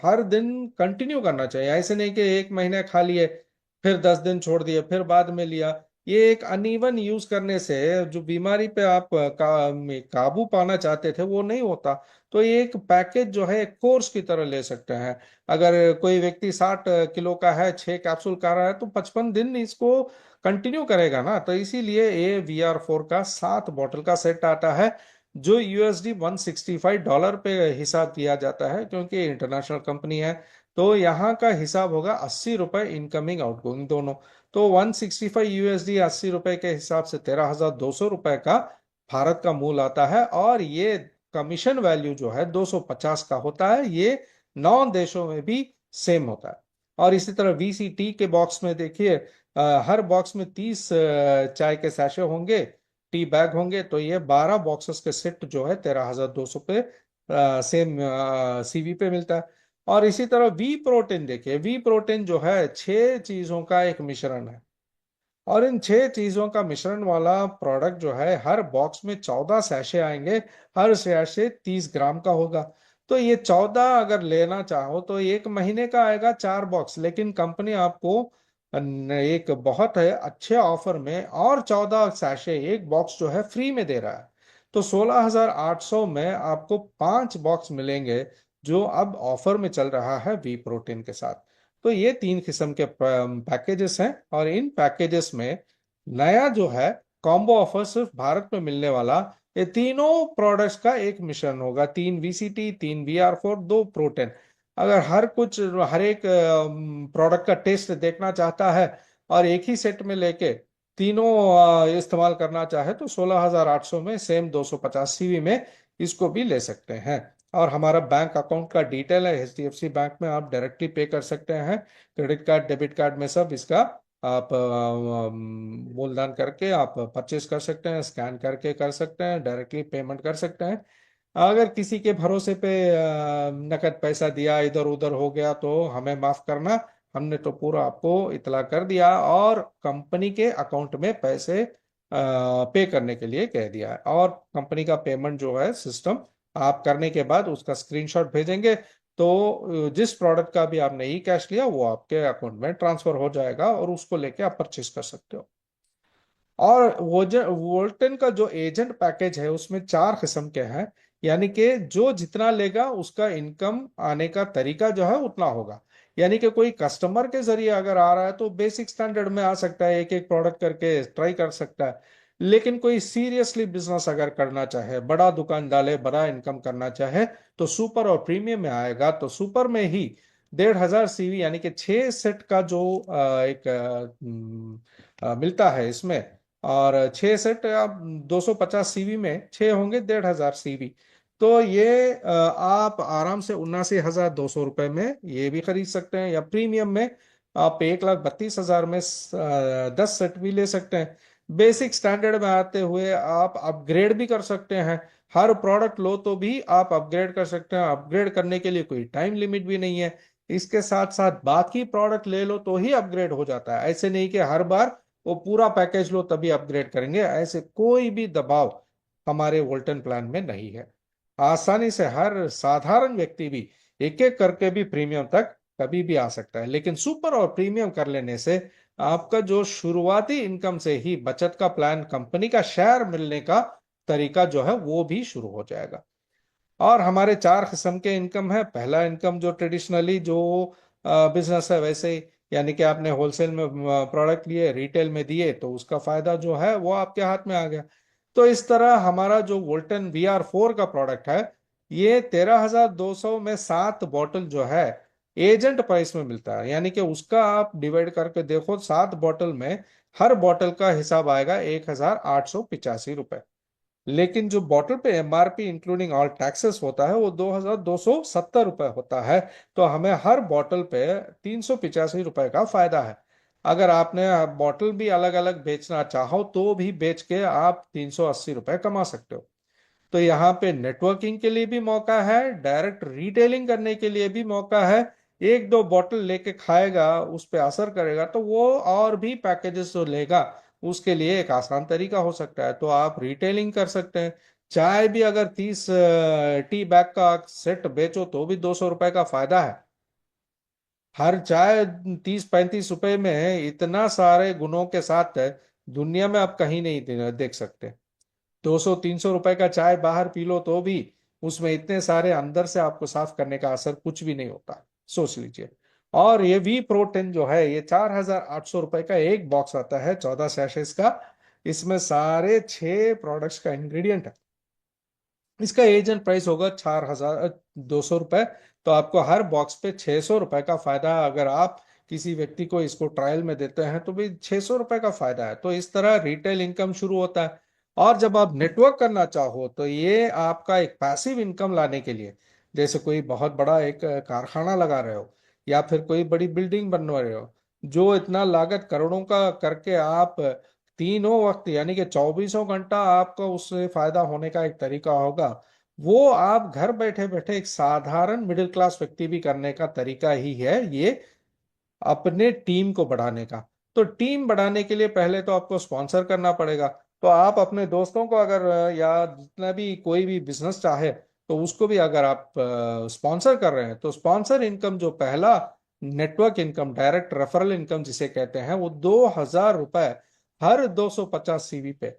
हर दिन कंटिन्यू करना चाहिए। ऐसे नहीं कि एक महीने खा लिए, फिर 10 दिन छोड़ दिए, फिर बाद में लिया। ये एक अनइवन यूज करने से जो बीमारी पे आप काबू पाना चाहते थे वो नहीं होता। तो ये एक पैकेज जो है एक कोर्स की तरह ले सकते हैं। अगर कोई व्यक्ति 60 किलो का है, 6 कैप्सूल खा रहा है, तो 55 दिन इसको कंटिन्यू करेगा ना। तो इसीलिए ये VR4 का 7 बॉटल का सेट आता है, जो $165 पे हिसाब दिया जाता है, क्योंकि इंटरनेशनल कंपनी है। तो यहाँ का हिसाब होगा 80 रुपए इनकमिंग आउटगोइंग दोनों। तो 165 USD, $80 के हिसाब से 13,200 रुपए का भारत का मूल आता है। और ये कमीशन वैल्यू जो है 250 का होता है। ये 9 देशों में भी सेम होता है। और इसी तरह VCT के बॉक्स में देखिए, हर बॉक्स में 30 चाय के सैशे होंगे, टी बैग होंगे। तो ये 12 बॉक्सेस के सेट जो है 13,200 पे सेम CV पे मिलता है। और इसी तरह वी प्रोटीन देखिए, वी प्रोटीन जो है 6 चीजों का एक मिश्रण है। और इन 6 चीजों का मिश्रण वाला प्रोडक्ट जो है, हर बॉक्स में 14 सैशे आएंगे। हर सैशे 30 ग्राम का होगा। तो ये 14 अगर लेना चाहो तो एक महीने का आएगा 4 बॉक्स, लेकिन कंपनी आपको एक बहुत है अच्छे ऑफर में और 14 सैशे, एक बॉक्स जो है फ्री में दे रहा है। तो 16,800 में आपको 5 बॉक्स मिलेंगे, जो अब ऑफर में चल रहा है वी प्रोटीन के साथ। तो ये 3 किस्म के पैकेजेस हैं। और इन पैकेजेस में नया जो है कॉम्बो ऑफर सिर्फ भारत में मिलने वाला, ये तीनों प्रोडक्ट्स का एक मिश्रण होगा। 3 VCT, 3 VR4, 2 प्रोटीन। अगर हर एक प्रोडक्ट का टेस्ट देखना चाहता है और एक ही सेट में लेके तीनों इस्तेमाल करना चाहे तो 16,800 में सेम 250 CV में इसको भी ले सकते हैं। और हमारा बैंक अकाउंट का डिटेल है HDFC बैंक में, आप डायरेक्टली पे कर सकते हैं। क्रेडिट कार्ड, डेबिट कार्ड में सब इसका आप मूलधन करके आप परचेज कर सकते हैं, स्कैन करके कर सकते हैं, डायरेक्टली पेमेंट कर सकते हैं। अगर किसी के भरोसे पे नकद पैसा दिया इधर उधर हो गया तो हमें माफ करना, हमने तो पूरा आपको इतला कर दिया और कंपनी के अकाउंट में पैसे पे करने के लिए कह दिया है। और कंपनी का पेमेंट जो है सिस्टम आप करने के बाद उसका स्क्रीनशॉट भेजेंगे तो जिस प्रोडक्ट का भी आपने ई कैश लिया वो आपके अकाउंट में ट्रांसफर हो जाएगा और उसको लेके आप परचेज कर सकते हो। और वो जो वोल्टन का जो एजेंट पैकेज है उसमें 4 किस्म के हैं, यानी कि जो जितना लेगा उसका इनकम आने का तरीका जो है उतना होगा। यानी कि कोई कस्टमर के जरिए अगर आ रहा है तो बेसिक स्टैंडर्ड में आ सकता है, एक एक प्रोडक्ट करके ट्राई कर सकता है। लेकिन कोई सीरियसली बिजनेस अगर करना चाहे, बड़ा दुकान डाले, बड़ा इनकम करना चाहे, तो सुपर और प्रीमियम में आएगा। तो सुपर में ही 1,500 सीवी यानी कि 6 सेट का जो एक मिलता है इसमें। और 6 सेट आप 250 सीवी में 6 होंगे 1,500 सीवी। तो ये आप आराम से 79,200 रुपये में ये भी खरीद सकते हैं। या प्रीमियम में आप 1,32,000 में 10 सेट भी ले सकते हैं। बेसिक स्टैंडर्ड में आते हुए आप अपग्रेड भी कर सकते हैं। हर प्रोडक्ट लो तो भी आप अपग्रेड कर सकते हैं, अपग्रेड करने के लिए कोई टाइम लिमिट भी नहीं है। इसके साथ साथ बाकी प्रोडक्ट ले लो तो ही अपग्रेड हो जाता है, ऐसे नहीं कि हर बार वो पूरा पैकेज लो तभी अपग्रेड करेंगे, ऐसे कोई भी दबाव हमारे वोल्टन प्लान में नहीं है। आसानी से हर साधारण व्यक्ति भी एक एक करके भी प्रीमियम तक कभी भी आ सकता है। लेकिन सुपर और प्रीमियम कर लेने से आपका जो शुरुआती इनकम से ही बचत का प्लान, कंपनी का शेयर मिलने का तरीका जो है वो भी शुरू हो जाएगा। और हमारे 4 किस्म के इनकम है। पहला इनकम जो ट्रेडिशनली जो बिजनेस है वैसे ही, यानी कि आपने होलसेल में प्रोडक्ट लिए, रिटेल में दिए, तो उसका फायदा जो है वो आपके हाथ में आ गया। तो इस तरह हमारा जो वोल्टन VR4 का प्रोडक्ट है, ये 13,200 में 7 बॉटल जो है एजेंट प्राइस में मिलता है। यानी कि उसका आप डिवाइड करके देखो, 7 बॉटल में हर बॉटल का हिसाब आएगा 1,885 रुपये। लेकिन जो बॉटल पे एमआरपी इंक्लूडिंग ऑल टैक्सेस होता है वो 2,270 रुपये होता है। तो हमें हर बॉटल पे 385 रुपये का फायदा है। अगर आपने बॉटल भी अलग अलग बेचना चाहो तो भी बेच के आप 380 रुपये कमा सकते हो। तो यहाँ पे नेटवर्किंग के लिए भी मौका है, डायरेक्ट रिटेलिंग करने के लिए भी मौका है। एक दो बॉटल लेके खाएगा, उस पर असर करेगा, तो वो और भी पैकेजेस जो लेगा उसके लिए एक आसान तरीका हो सकता है। तो आप रिटेलिंग कर सकते हैं। चाय भी अगर 30 टी बैग का सेट बेचो तो भी 200 रुपये का फायदा है। हर चाय 30-35 रुपए में है, इतना सारे गुणों के साथ है, दुनिया में आप कहीं नहीं देख सकते। 200-300 रुपए का चाय बाहर पी लो तो भी उसमें इतने सारे अंदर से आपको साफ करने का असर कुछ भी नहीं होता, सोच लीजिए। और ये वी प्रोटेन जो है ये 4,800 रुपए का एक बॉक्स आता है, 14 सैशेस का। इसमें सारे 6 प्रोडक्ट्स का इंग्रेडिएंट है। इसका एजेंट प्राइस होगा 4,200 रुपये। तो आपको हर बॉक्स पे 600 रुपये का फायदा है। अगर आप किसी व्यक्ति को इसको ट्रायल में देते हैं तो भी 600 रुपये का फायदा है। तो इस तरह रिटेल इनकम शुरू होता है। और जब आप नेटवर्क करना चाहो तो ये आपका एक पैसिव इनकम लाने के लिए, जैसे कोई बहुत बड़ा एक कारखाना लगा रहे हो या फिर कोई बड़ी बिल्डिंग बनवा रहे हो, जो इतना लागत करोड़ों का करके आप तीनों वक्त यानी कि 24 घंटा आपका उससे फायदा होने का एक तरीका होगा। वो आप घर बैठे बैठे एक साधारण मिडिल क्लास व्यक्ति भी करने का तरीका ही है ये, अपने टीम को बढ़ाने का। तो टीम बढ़ाने के लिए पहले तो आपको स्पॉन्सर करना पड़ेगा। तो आप अपने दोस्तों को अगर या जितना भी कोई भी बिजनेस चाहे तो उसको भी अगर आप स्पॉन्सर कर रहे हैं तो स्पॉन्सर इनकम जो पहला network income, direct referral income जिसे कहते हैं, वो 2,000 रुपए हर 250 सीवी पे।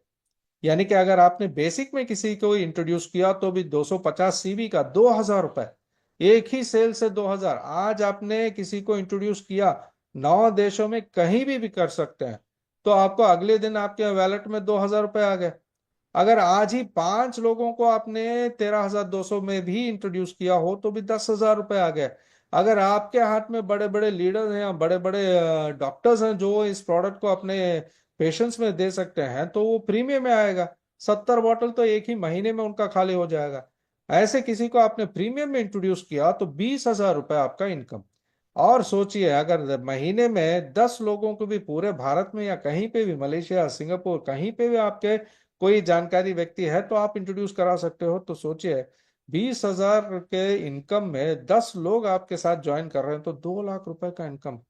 यानी कि अगर आपने बेसिक में किसी को इंट्रोड्यूस किया तो भी 250 सीवी का 2,000 रुपए, एक ही सेल से 2,000। आज आपने किसी को इंट्रोड्यूस किया, 9 देशों में कहीं भी कर सकते हैं, तो आपको अगले दिन आपके वैलेट में 2,000 रुपए आ गए। अगर आज ही 5 लोगों को आपने 13,200 में भी इंट्रोड्यूस किया हो तो भी 10,000 रुपए आ गए। अगर आपके हाथ में बड़े बड़े लीडर्स हैं या बड़े बड़े डॉक्टर्स हैं जो इस प्रोडक्ट को अपने पेशेंट्स में दे सकते हैं तो वो प्रीमियम में आएगा। 70 बॉटल तो एक ही महीने में उनका खाली हो जाएगा। ऐसे किसी को आपने प्रीमियम में इंट्रोड्यूस किया तो 20,000 रुपए आपका इनकम। और सोचिए अगर महीने में 10 लोगों को भी पूरे भारत में या कहीं पे भी, मलेशिया, सिंगापुर, कहीं पे भी आपके कोई जानकारी व्यक्ति है तो आप इंट्रोड्यूस करा सकते हो। तो सोचिए 20,000 के इनकम में 10 लोग आपके साथ ज्वाइन कर रहे हैं तो 2 लाख रुपए का इनकम।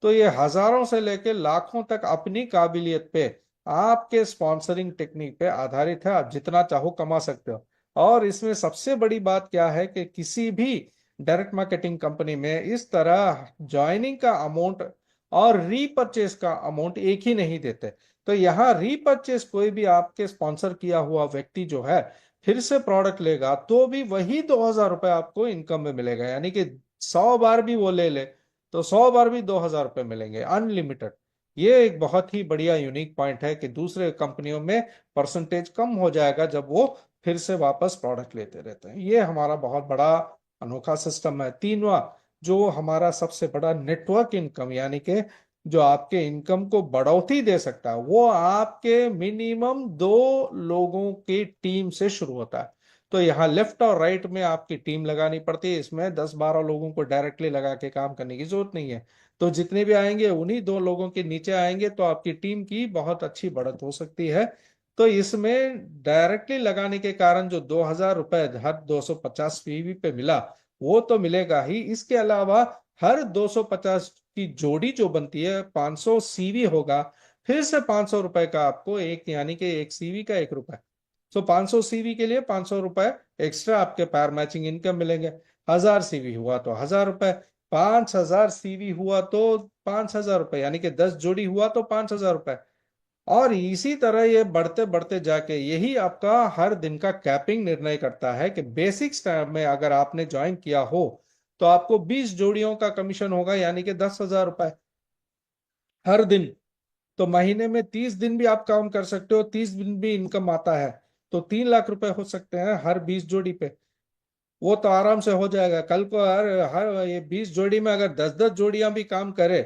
तो ये हजारों से लेकर लाखों तक अपनी काबिलियत पे, आपके स्पॉन्सरिंग टेक्निक पे आधारित है। आप जितना चाहो कमा सकते हो। और इसमें सबसे बड़ी बात क्या है कि किसी भी डायरेक्ट मार्केटिंग कंपनी में इस तरह ज्वाइनिंग का अमाउंट और रीपरचेस का अमाउंट एक ही नहीं देते। तो यहाँ रीपरचेस कोई भी आपके स्पॉन्सर किया हुआ व्यक्ति जो है फिर से प्रोडक्ट लेगा तो भी वही 2,000 रुपये आपको इनकम में मिलेगा। यानी कि 100 बार भी वो ले ले तो 100 बार भी 2,000 रुपये मिलेंगे, अनलिमिटेड। ये एक बहुत ही बढ़िया यूनिक पॉइंट है कि दूसरे कंपनियों में परसेंटेज कम हो जाएगा जब वो फिर से वापस प्रोडक्ट लेते रहते हैं। ये हमारा बहुत बड़ा अनोखा सिस्टम है। तीनवा, जो हमारा सबसे बड़ा नेटवर्क इनकम, यानी कि जो आपके इनकम को बढ़ोतरी दे सकता है, वो आपके मिनिमम 2 लोगों की टीम से शुरू होता है। तो यहाँ लेफ्ट और राइट में आपकी टीम लगानी पड़ती है। इसमें 10-12 लोगों को डायरेक्टली लगा के काम करने की जरूरत नहीं है। तो जितने भी आएंगे उन्हीं 2 लोगों के नीचे आएंगे तो आपकी टीम की बहुत अच्छी बढ़त हो सकती है। तो इसमें डायरेक्टली लगाने के कारण जो 2,000 रुपए हर 250 पीवी पे मिला वो तो मिलेगा ही। इसके अलावा हर 250 की जोड़ी जो बनती है 500 सीवी होगा। फिर से 500 रुपए का आपको एक, यानी कि एक सीवी का 1 रुपए। सो 500 सीवी के लिए 500 रुपए एक्स्ट्रा आपके पैर मैचिंग इनकम मिलेंगे। 1,000 सीवी हुआ तो 1,000 रुपए, 5,000 सीवी हुआ तो 5,000 रुपए, यानी कि 10 जोड़ी हुआ तो 5,000 रुपए। और इसी तरह ये बढ़ते बढ़ते जाके यही आपका हर दिन का कैपिंग निर्णय करता है कि बेसिक्स टाइम में अगर आपने ज्वाइन किया हो तो आपको 20 जोड़ियों का कमीशन होगा, यानी कि 10,000 रुपए हर दिन। तो महीने में 30 दिन भी आप काम कर सकते हो, 30 दिन भी इनकम आता है तो 3 लाख रुपए हो सकते हैं हर 20 जोड़ी पे। वो तो आराम से हो जाएगा। कल को हर हर ये 20 जोड़ी में अगर 10-10 जोड़ियां भी काम करे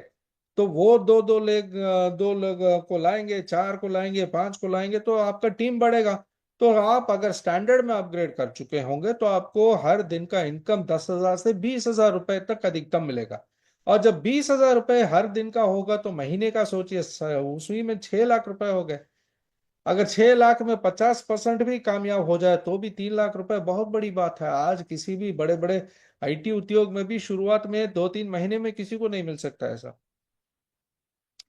तो वो दो लोग को लाएंगे, 4 को लाएंगे, 5 को लाएंगे तो आपका टीम बढ़ेगा। तो आप अगर स्टैंडर्ड में अपग्रेड कर चुके होंगे तो आपको हर दिन का इनकम 10,000 से 20,000 रुपए तक अधिकतम मिलेगा। और जब 20,000 रुपए हर दिन का होगा तो महीने का सोचिए, उसी में 6 लाख रुपए हो गए। अगर 6 लाख में 50% भी कामयाब हो जाए तो भी 3 लाख रुपए बहुत बड़ी बात है। आज किसी भी बड़े बड़े आईटी उद्योग में भी शुरुआत में 2-3 महीने में किसी को नहीं मिल सकता ऐसा।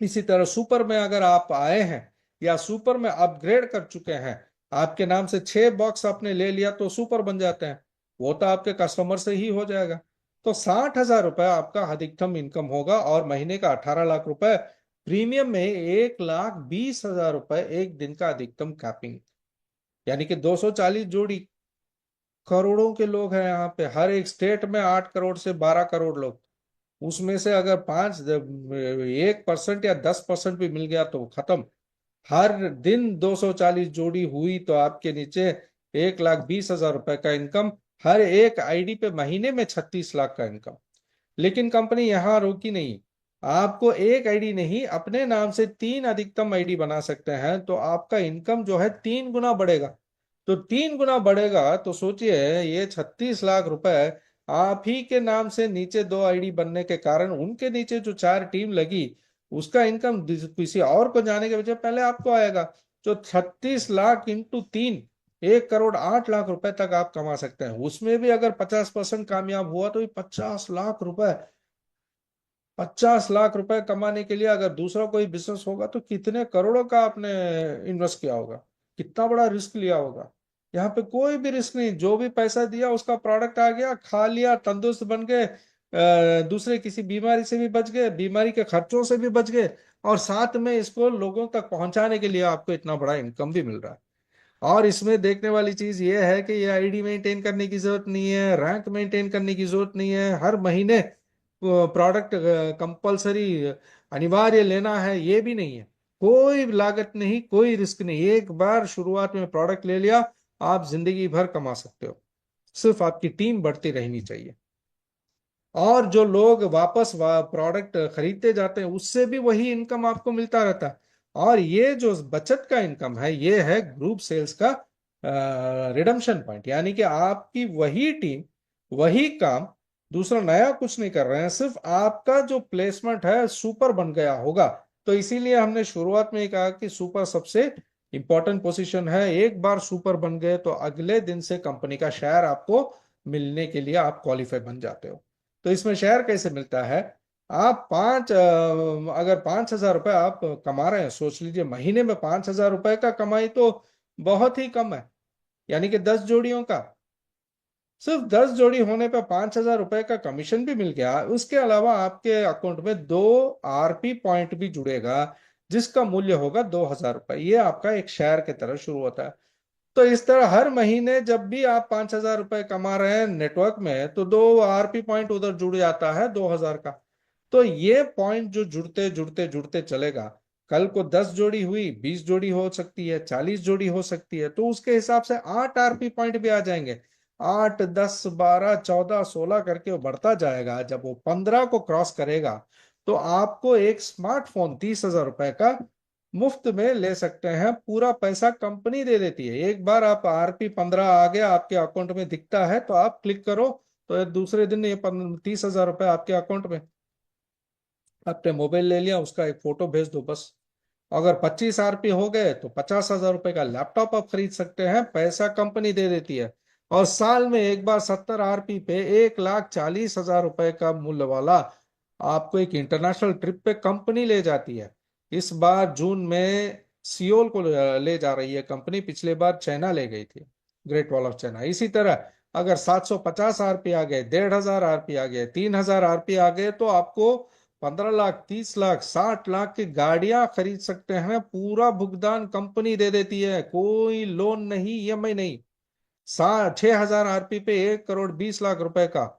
इसी तरह सुपर में अगर आप आए हैं या सुपर में अपग्रेड कर चुके हैं, आपके नाम से 6 बॉक्स आपने ले लिया तो सुपर बन जाते हैं। वो तो आपके कस्टमर से ही हो जाएगा। तो 60,000 रुपए आपका अधिकतम इनकम होगा और महीने का 18 लाख रुपए। प्रीमियम में 1,20,000 रुपए एक दिन का अधिकतम कैपिंग, यानी कि 240 जोड़ी। करोड़ों के लोग हैं यहाँ पे, हर एक स्टेट में 8 करोड़ से 12 करोड़ लोग। उसमें से अगर 1% या 10% भी मिल गया तो खत्म। हर दिन 240 जोड़ी हुई तो आपके नीचे 1,20,000 रुपए का इनकम। हर एक आईडी पे महीने में 36 लाख का इनकम। लेकिन कंपनी यहाँ रुकी नहीं। आपको एक आईडी नहीं, अपने नाम से 3 अधिकतम आईडी बना सकते हैं तो आपका इनकम जो है 3 गुना बढ़ेगा। तो 3 गुना बढ़ेगा तो सोचिए ये 36 लाख रुपए आप ही के नाम से नीचे 2 आईडी बनने के कारण उनके नीचे जो 4 टीम लगी उसका इनकम किसी और को जाने के बजाय पहले आपको आएगा। तो 36 लाख इंटू 3, 1,08,00,000 रुपए तक आप कमा सकते हैं। उसमें भी अगर 50% कामयाब हुआ तो ये 50 लाख रुपए। 50 लाख रुपए कमाने के लिए अगर दूसरा कोई बिजनेस होगा तो कितने करोड़ों का आपने इन्वेस्ट किया होगा, कितना बड़ा रिस्क लिया होगा। यहाँ पे कोई भी रिस्क नहीं, जो भी पैसा दिया उसका प्रोडक्ट आ गया, खा लिया, तंदुरुस्त बन गए, दूसरे किसी बीमारी से भी बच गए, बीमारी के खर्चों से भी बच गए, और साथ में इसको लोगों तक पहुंचाने के लिए आपको इतना बड़ा इनकम भी मिल रहा है। और इसमें देखने वाली चीज ये है कि ये आईडी मेंटेन करने की जरूरत नहीं है, रैंक मेंटेन करने की जरूरत नहीं है, हर महीने प्रोडक्ट कंपलसरी अनिवार्य लेना है ये भी नहीं है। कोई लागत नहीं, कोई रिस्क नहीं। एक बार शुरुआत में प्रोडक्ट ले लिया, आप जिंदगी भर कमा सकते हो। सिर्फ आपकी टीम बढ़ती रहनी चाहिए। और जो लोग वापस प्रोडक्ट खरीदते जाते हैं उससे भी वही इनकम आपको मिलता रहता है। और ये जो बचत का इनकम है ये है ग्रुप सेल्स का रिडम्पशन पॉइंट, यानी कि आपकी वही टीम, वही काम दूसरा नया कुछ नहीं कर रहे हैं, सिर्फ आपका जो प्लेसमेंट है सुपर बन गया होगा। तो इसीलिए हमने शुरुआत में ही कहा कि सुपर सबसे इंपॉर्टेंट पोजीशन है। एक बार सुपर बन गए तो अगले दिन से कंपनी का शेयर आपको मिलने के लिए आप क्वालिफाई बन जाते हो। तो इसमें शेयर कैसे मिलता है? आप अगर 5,000 रुपये आप कमा रहे हैं, सोच लीजिए महीने में 5,000 रुपये का कमाई तो बहुत ही कम है, यानी कि 10 जोड़ियों का। सिर्फ 10 जोड़ी होने पर 5,000 रुपये का कमीशन भी मिल गया। उसके अलावा आपके अकाउंट में 2 RP पॉइंट भी जुड़ेगा, जिसका मूल्य होगा 2,000 रुपये। ये आपका एक शेयर की तरह शुरू होता है। तो इस तरह हर महीने जब भी आप 5,000 रुपये कमा रहे हैं नेटवर्क में, तो 2 RP पॉइंट उधर जुड़ जाता है 2,000 का। तो ये पॉइंट जो जुड़ते जुड़ते जुड़ते चलेगा, कल को 10 जोड़ी हुई, 20 जोड़ी हो सकती है, 40 जोड़ी हो सकती है, तो उसके हिसाब से 8 RP पॉइंट भी आ जाएंगे। 8, 10, 12, 14, 16 करके वो बढ़ता जाएगा। जब वो 15 को क्रॉस करेगा तो आपको एक स्मार्टफोन 30,000 रुपए का मुफ्त में ले सकते हैं। पूरा पैसा कंपनी दे देती है। एक बार आप RP 15 आ गया आपके अकाउंट में दिखता है तो आप क्लिक करो, तो दूसरे दिन ये 30,000 रुपये आपके अकाउंट में। आपने मोबाइल ले लिया, उसका एक फोटो भेज दो बस। अगर 25 RP हो गए तो 50,000 रुपए का लैपटॉप आप खरीद सकते हैं, पैसा कंपनी दे देती है। और साल में एक बार 70 RP पे 1,40,000 रुपए का मूल्य वाला आपको एक इंटरनेशनल ट्रिप पे कंपनी ले जाती है। इस बार जून में सियोल को ले जा रही है कंपनी, पिछले बार चाइना ले गई थी, ग्रेट वॉल ऑफ चाइना। इसी तरह अगर 750 RP आ गए, 1,500 RP आ गए, 3,000 RP आ गए, तो आपको 15 लाख, 30 लाख, 60 लाख की गाड़ियां खरीद सकते हैं। पूरा भुगतान कंपनी दे देती है, कोई लोन नहीं, EMI नहीं। 6,000 RP पे 1,20,00,000 रुपए का।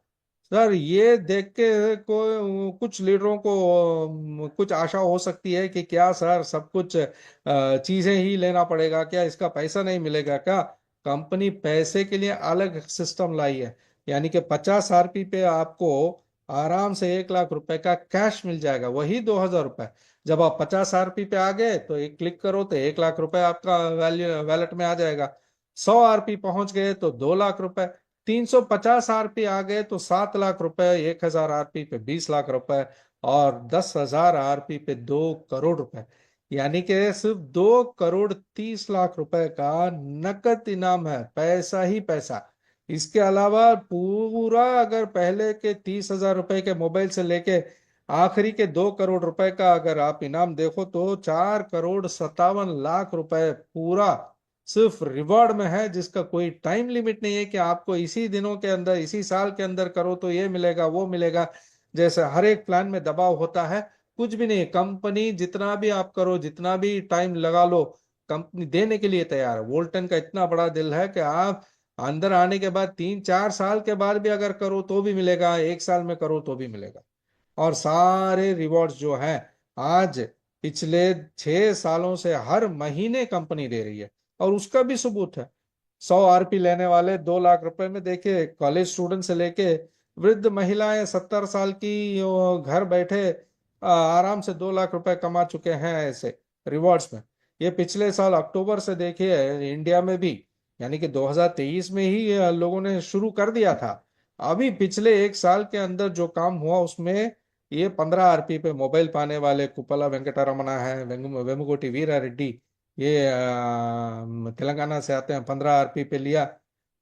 सर ये देख के को कुछ लीडरों को कुछ आशा हो सकती है कि क्या सर सब कुछ चीजें ही लेना पड़ेगा क्या, इसका पैसा नहीं मिलेगा क्या? कंपनी पैसे के लिए अलग सिस्टम लाई है। यानी कि 50 RP पे आपको आराम से 1,00,000 रुपए का कैश मिल जाएगा, वही 2,000 रुपए। जब आप 50 RP पे आ गए तो एक क्लिक करो तो 1,00,000 रुपए आपका वैलेट में आ जाएगा। 100 RP पहुंच गए तो 2,00,000 रुपए। 350 RP आ गए तो 7,00,000 रुपए। 1,000 RP पे 20,00,000 रुपए। और 10,000 RP पे 2 करोड़ रुपए। यानी कि सिर्फ 2,30,00,000 रुपए का नकद इनाम है, पैसा ही पैसा। इसके अलावा पूरा अगर पहले के 30,000 रुपए के मोबाइल से लेके आखिरी के 2 करोड़ रुपए का अगर आप इनाम देखो तो 4,57 लाख रुपए पूरा सिर्फ रिवॉर्ड में है, जिसका कोई टाइम लिमिट नहीं है कि आपको इसी दिनों के अंदर, इसी साल के अंदर करो तो ये मिलेगा वो मिलेगा। जैसे हर एक प्लान में दबाव होता है, कुछ भी नहीं। कंपनी जितना भी आप करो, जितना भी टाइम लगा लो, कंपनी देने के लिए तैयार है। वोल्टन का इतना बड़ा दिल है कि आप अंदर आने के बाद 3-4 साल के बाद भी अगर करो तो भी मिलेगा, एक साल में करो तो भी मिलेगा। और सारे रिवॉर्ड्स जो हैं आज पिछले 6 सालों से हर महीने कंपनी दे रही है, और उसका भी सबूत है। 100 RP लेने वाले 2 लाख रुपए में देखिए, कॉलेज स्टूडेंट से लेके वृद्ध महिलाएं 70 साल की घर बैठे आराम से 2 लाख रुपए कमा चुके हैं ऐसे रिवॉर्ड्स में। ये पिछले साल अक्टूबर से देखिए इंडिया में भी, यानी कि 2023 में ही लोगों ने शुरू कर दिया था। अभी पिछले एक साल के अंदर जो काम हुआ उसमें ये 15 RP पे मोबाइल पाने वाले कुपला वेंकटरमना है, वेमुगोटी वीरा रेड्डी, ये तेलंगाना से आते हैं, 15 RP पे लिया।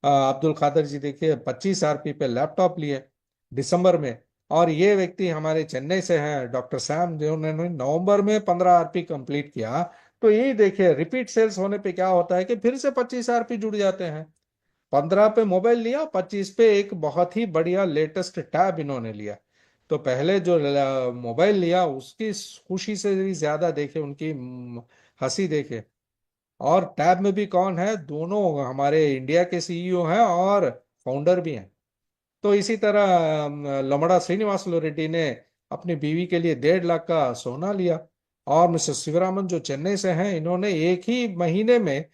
अब्दुल खादर जी देखिए 25 RP पे लैपटॉप लिए दिसंबर में। और ये व्यक्ति हमारे चेन्नई से हैं, डॉक्टर सैम, जो उन्होंने नवंबर में 15 RP कंप्लीट किया। तो यही देखिए रिपीट सेल्स होने पे क्या होता है कि फिर से 25 RP जुड़ जाते हैं। 15 पे मोबाइल लिया, 25 पे एक बहुत ही बढ़िया लेटेस्ट टैब इन्होंने लिया। तो पहले जो मोबाइल लिया उसकी खुशी से भी ज्यादा देखे उनकी हंसी देखे। और टैब में भी कौन है? दोनों हमारे इंडिया के CEO हैं और फाउंडर भी हैं। तो इसी तरह लमड़ा श्रीनिवास रेड्डी ने अपनी बीवी के लिए 1.5 लाख का सोना लिया। और मिस्टर शिवरामन जो चेन्नई से हैं, इन्होंने एक ही महीने में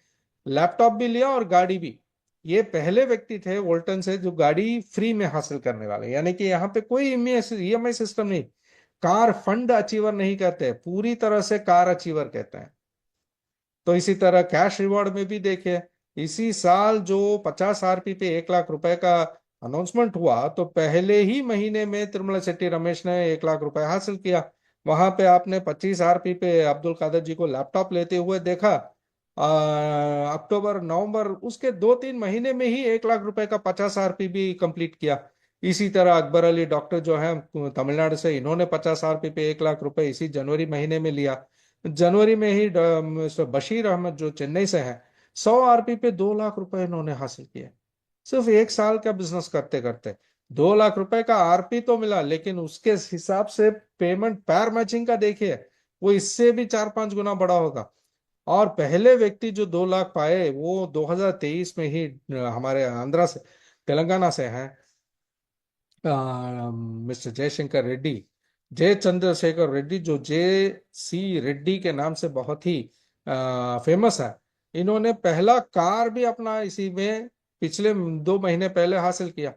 लैपटॉप भी लिया और गाड़ी भी। ये पहले व्यक्ति थे वोल्टन से जो गाड़ी फ्री में हासिल करने वाले। यानी कि यहाँ पे कोई EMI सिस्टम नहीं, कार फंड अचीवर नहीं कहते, पूरी तरह से कार अचीवर कहते हैं। तो इसी तरह कैश रिवॉर्ड में भी देखिए, इसी साल जो 50 RP पे 1 लाख रुपए का अनाउंसमेंट हुआ तो पहले ही महीने में तिरुमला शेट्टी रमेश ने 1 लाख रुपए हासिल किया। वहां पे आपने 25 RP पे अब्दुल कादर जी को लैपटॉप लेते हुए देखा। अक्टूबर नवंबर उसके 2-3 महीने में ही 1 लाख रुपए का 50 RP भी कंप्लीट किया। इसी तरह अकबर अली डॉक्टर जो है तमिलनाडु से, इन्होंने 50 RP पे 1 लाख रुपए इसी जनवरी महीने में लिया। जनवरी में ही मिस्टर बशीर अहमद जो चेन्नई से है, 100 RP पे 2 लाख रुपए इन्होंने हासिल किए। सिर्फ 1 साल का बिजनेस करते करते 2 लाख रुपए का आरपी तो मिला, लेकिन उसके हिसाब से पेमेंट पैर मैचिंग का देखिए, वो इससे भी 4-5 गुना बड़ा होगा। और पहले व्यक्ति जो 2 लाख पाए वो 2023 में ही हमारे आंध्रा से, तेलंगाना से हैं, मिस्टर जयशंकर रेड्डी, जय चंद्रशेखर रेड्डी, जो JC रेड्डी के नाम से बहुत ही फेमस है। इन्होंने पहला कार भी अपना इसी में पिछले 2 महीने पहले हासिल किया।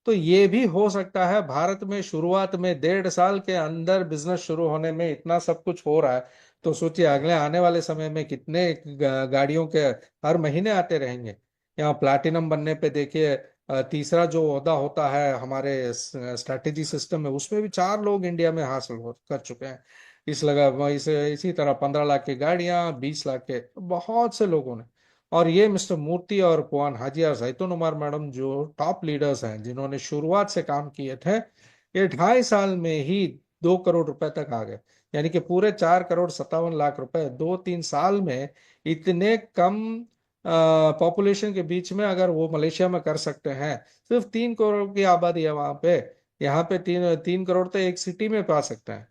तो ये भी हो सकता है भारत में शुरुआत में 1.5 साल के अंदर बिजनेस शुरू होने में इतना सब कुछ हो रहा है। तो सोचिए अगले आने वाले समय में कितने गाड़ियों के हर महीने आते रहेंगे। यहाँ प्लैटिनम बनने पे देखिए, तीसरा जो ओहदा होता है हमारे स्ट्रैटेजी सिस्टम में, उसमें भी 4 लोग इंडिया में हासिल कर चुके हैं। इसी तरह 15 लाख की गाड़ियां, 20 लाख के बहुत से लोगों ने। और ये मिस्टर मूर्ति और पुआन हाजी और जैतून उमर मैडम जो टॉप लीडर्स हैं, जिन्होंने शुरुआत से काम किए थे, ये 2.5 साल में ही 2 करोड़ रुपए तक आ गए। यानी कि पूरे 4 करोड़ 57 लाख रुपए 2-3 साल में। इतने कम पॉपुलेशन के बीच में अगर वो मलेशिया में कर सकते हैं, सिर्फ 3 करोड़ की आबादी है वहां पे। यहाँ पे 3-3 करोड़ तो एक सिटी में पा सकते हैं।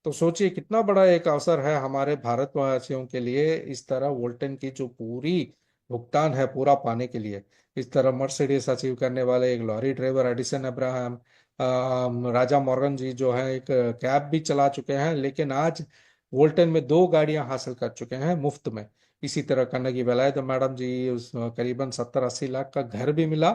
तो सोचिए कितना बड़ा एक अवसर है हमारे भारतवासियों के लिए, इस तरह वोल्टन की जो पूरी भुगतान है पूरा पाने के लिए। इस तरह मर्सिडीज अचीव करने वाले एक लॉरी ड्राइवर एडिसन अब्राहम, राजा मॉर्गन जी जो है एक कैब भी चला चुके हैं, लेकिन आज वोल्टन में 2 गाड़ियां हासिल कर चुके हैं मुफ्त में। इसी तरह कन्नगी वेलायुधर मैडम जी, उस करीबन 70-80 लाख का घर भी मिला,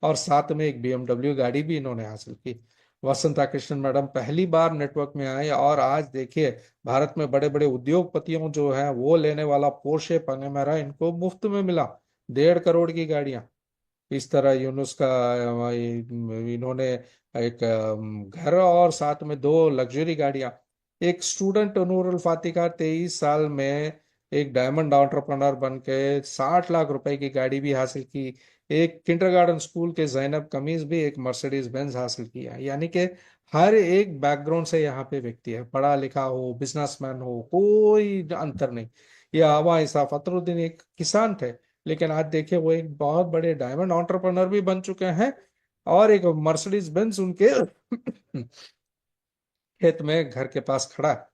और साथ में एक BMW गाड़ी भी इन्होंने हासिल की। वसंता कृष्णन मैडम पहली बार नेटवर्क में आए, और आज देखिए भारत में बड़े बड़े उद्योगपतियों जो हैं वो लेने वाला पोर्शे पनेमेरा इनको मुफ्त में मिला, 1.5 करोड़ की गाड़ियां। इस तरह यूनुस का इन्होंने एक घर और साथ में 2 लग्जरी गाड़ियां। एक स्टूडेंट नूरुल फातिका 23 साल में एक डायमंड एंटरप्रेन्योर बन के 60 लाख रुपए की गाड़ी भी हासिल की। एक किंडरगार्टन स्कूल के जैनब कमीज भी एक मर्सिडीज बेंज हासिल किया। यानी कि हर एक बैकग्राउंड से यहाँ पे व्यक्ति है, पढ़ा लिखा हो, बिजनेसमैन हो, कोई अंतर नहीं। ये आवा इसाफ अतरुद्दीन एक किसान थे, लेकिन आज देखिए वो एक बहुत बड़े डायमंड एंटरप्रेन्योर भी बन चुके हैं, और एक मर्सिडीज बेंज उनके खेत में घर के पास खड़ा है।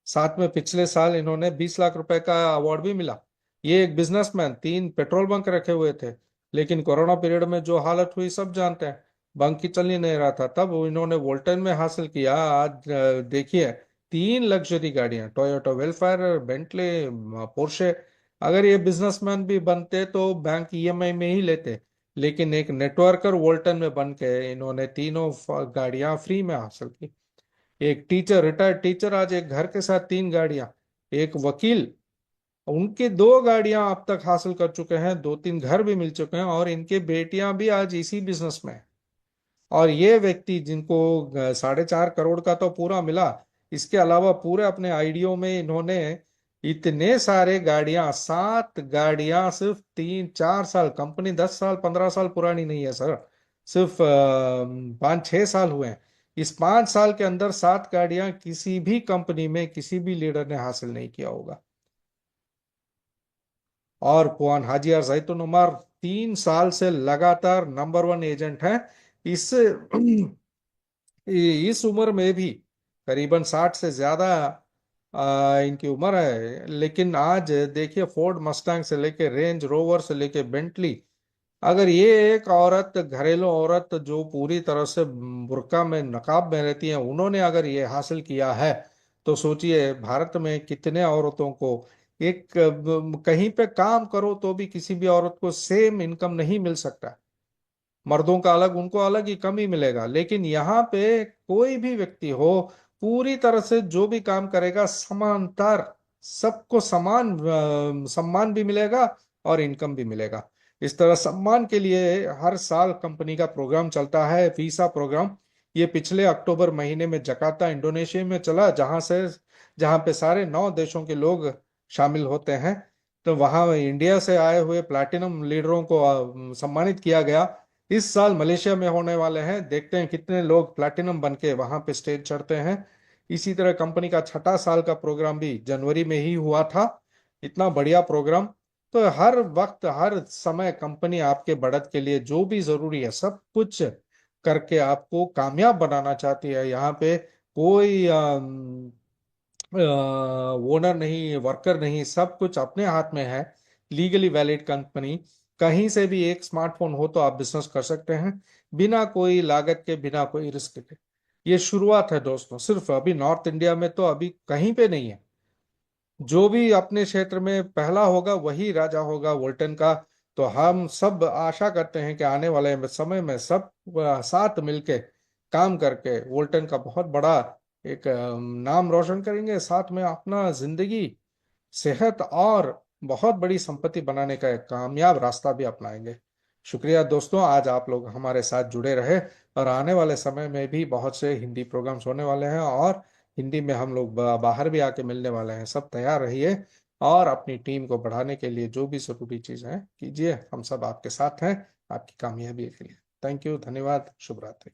साथ में पिछले साल इन्होंने 20 लाख रुपए का अवार्ड भी मिला। ये एक बिजनेसमैन 3 पेट्रोल बंक रखे हुए थे, लेकिन कोरोना पीरियड में जो हालत हुई सब जानते हैं, बंक ही चल ही नहीं रहा था, तब वो इन्होंने वोल्टन में हासिल किया। आज देखिए 3 लग्जरी गाड़ियां, टोयोटा वेलफेयर, बेंटले, पोर्शे। अगर ये बिजनेसमैन भी बनते तो बैंक EMI में ही लेते, लेकिन एक नेटवर्कर वोल्टन में बन के इन्होंने तीनों गाड़ियां फ्री में हासिल की। एक टीचर, रिटायर्ड टीचर, आज एक घर के साथ 3 गाड़ियां। एक वकील, उनकी 2 गाड़ियां अब तक हासिल कर चुके हैं, 2-3 घर भी मिल चुके हैं, और इनके बेटियां भी आज इसी बिजनेस में हैं। और ये व्यक्ति जिनको 4.5 करोड़ का तो पूरा मिला, इसके अलावा पूरे अपने आईडियो में इन्होंने इतने सारे गाड़ियां, 7 गाड़ियां, सिर्फ 3-4 साल, कंपनी 10 साल 15 साल पुरानी नहीं है सर, सिर्फ 5-6 साल हुए हैं। इस 5 साल के अंदर 7 गाड़ियां किसी भी कंपनी में किसी भी लीडर ने हासिल नहीं किया होगा। और पुआन हाजी और जैतून उमर 3 साल से लगातार नंबर 1 एजेंट है। इस इस उम्र में भी करीबन 60 से ज्यादा इनकी उम्र है, लेकिन आज देखिए फोर्ड मस्टैंग से लेके रेंज रोवर से लेके बेंटली। अगर ये एक औरत, घरेलू औरत जो पूरी तरह से बुर्का में नकाब में रहती है, उन्होंने अगर ये हासिल किया है, तो सोचिए भारत में कितने औरतों को एक कहीं पे काम करो तो भी किसी भी औरत को सेम इनकम नहीं मिल सकता। मर्दों का अलग, उनको अलग ही कम ही मिलेगा, लेकिन यहाँ पे कोई भी व्यक्ति हो, पूरी तरह से जो भी काम करेगा समांतर, सबको समान सम्मान भी मिलेगा और इनकम भी मिलेगा। इस तरह सम्मान के लिए हर साल कंपनी का प्रोग्राम चलता है, वीसा प्रोग्राम। ये पिछले अक्टूबर महीने में जकार्ता इंडोनेशिया में चला, जहां पे सारे 9 देशों के लोग शामिल होते हैं। तो वहां इंडिया से आए हुए प्लैटिनम लीडरों को सम्मानित किया गया। इस साल मलेशिया में होने वाले हैं, देखते हैं कितने लोग प्लैटिनम बन के वहां पे स्टेज चढ़ते हैं। इसी तरह कंपनी का छठा साल का प्रोग्राम भी जनवरी में ही हुआ था। इतना बढ़िया प्रोग्राम। तो हर वक्त हर समय कंपनी आपके बढ़त के लिए जो भी जरूरी है सब कुछ करके आपको कामयाब बनाना चाहती है। यहाँ पे कोई ओनर नहीं, वर्कर नहीं, सब कुछ अपने हाथ में है। Legally valid company. कहीं से भी एक स्मार्टफोन हो तो आप बिजनेस कर सकते हैं, बिना कोई लागत के, बिना कोई रिस्क के। ये शुरुआत है दोस्तों, सिर्फ अभी नॉर्थ इंडिया में तो अभी कहीं पे नहीं है। जो भी अपने क्षेत्र में पहला होगा वही राजा होगा वोल्टन का। तो हम सब आशा करते हैं कि आने वाले समय में सब साथ मिलके काम करके वोल्टन का बहुत बड़ा एक नाम रोशन करेंगे, साथ में अपना जिंदगी, सेहत और बहुत बड़ी संपत्ति बनाने का एक कामयाब रास्ता भी अपनाएंगे। शुक्रिया दोस्तों, आज आप लोग हमारे साथ जुड़े रहे। और आने वाले समय में भी बहुत से हिंदी प्रोग्राम्स होने वाले हैं, और हिंदी में हम लोग बाहर भी आके मिलने वाले हैं। सब तैयार रहिए और अपनी टीम को बढ़ाने के लिए जो भी जरूरी चीज़ है कीजिए। हम सब आपके साथ हैं आपकी कामयाबी के लिए। थैंक यू, धन्यवाद, शुभ रात्रि।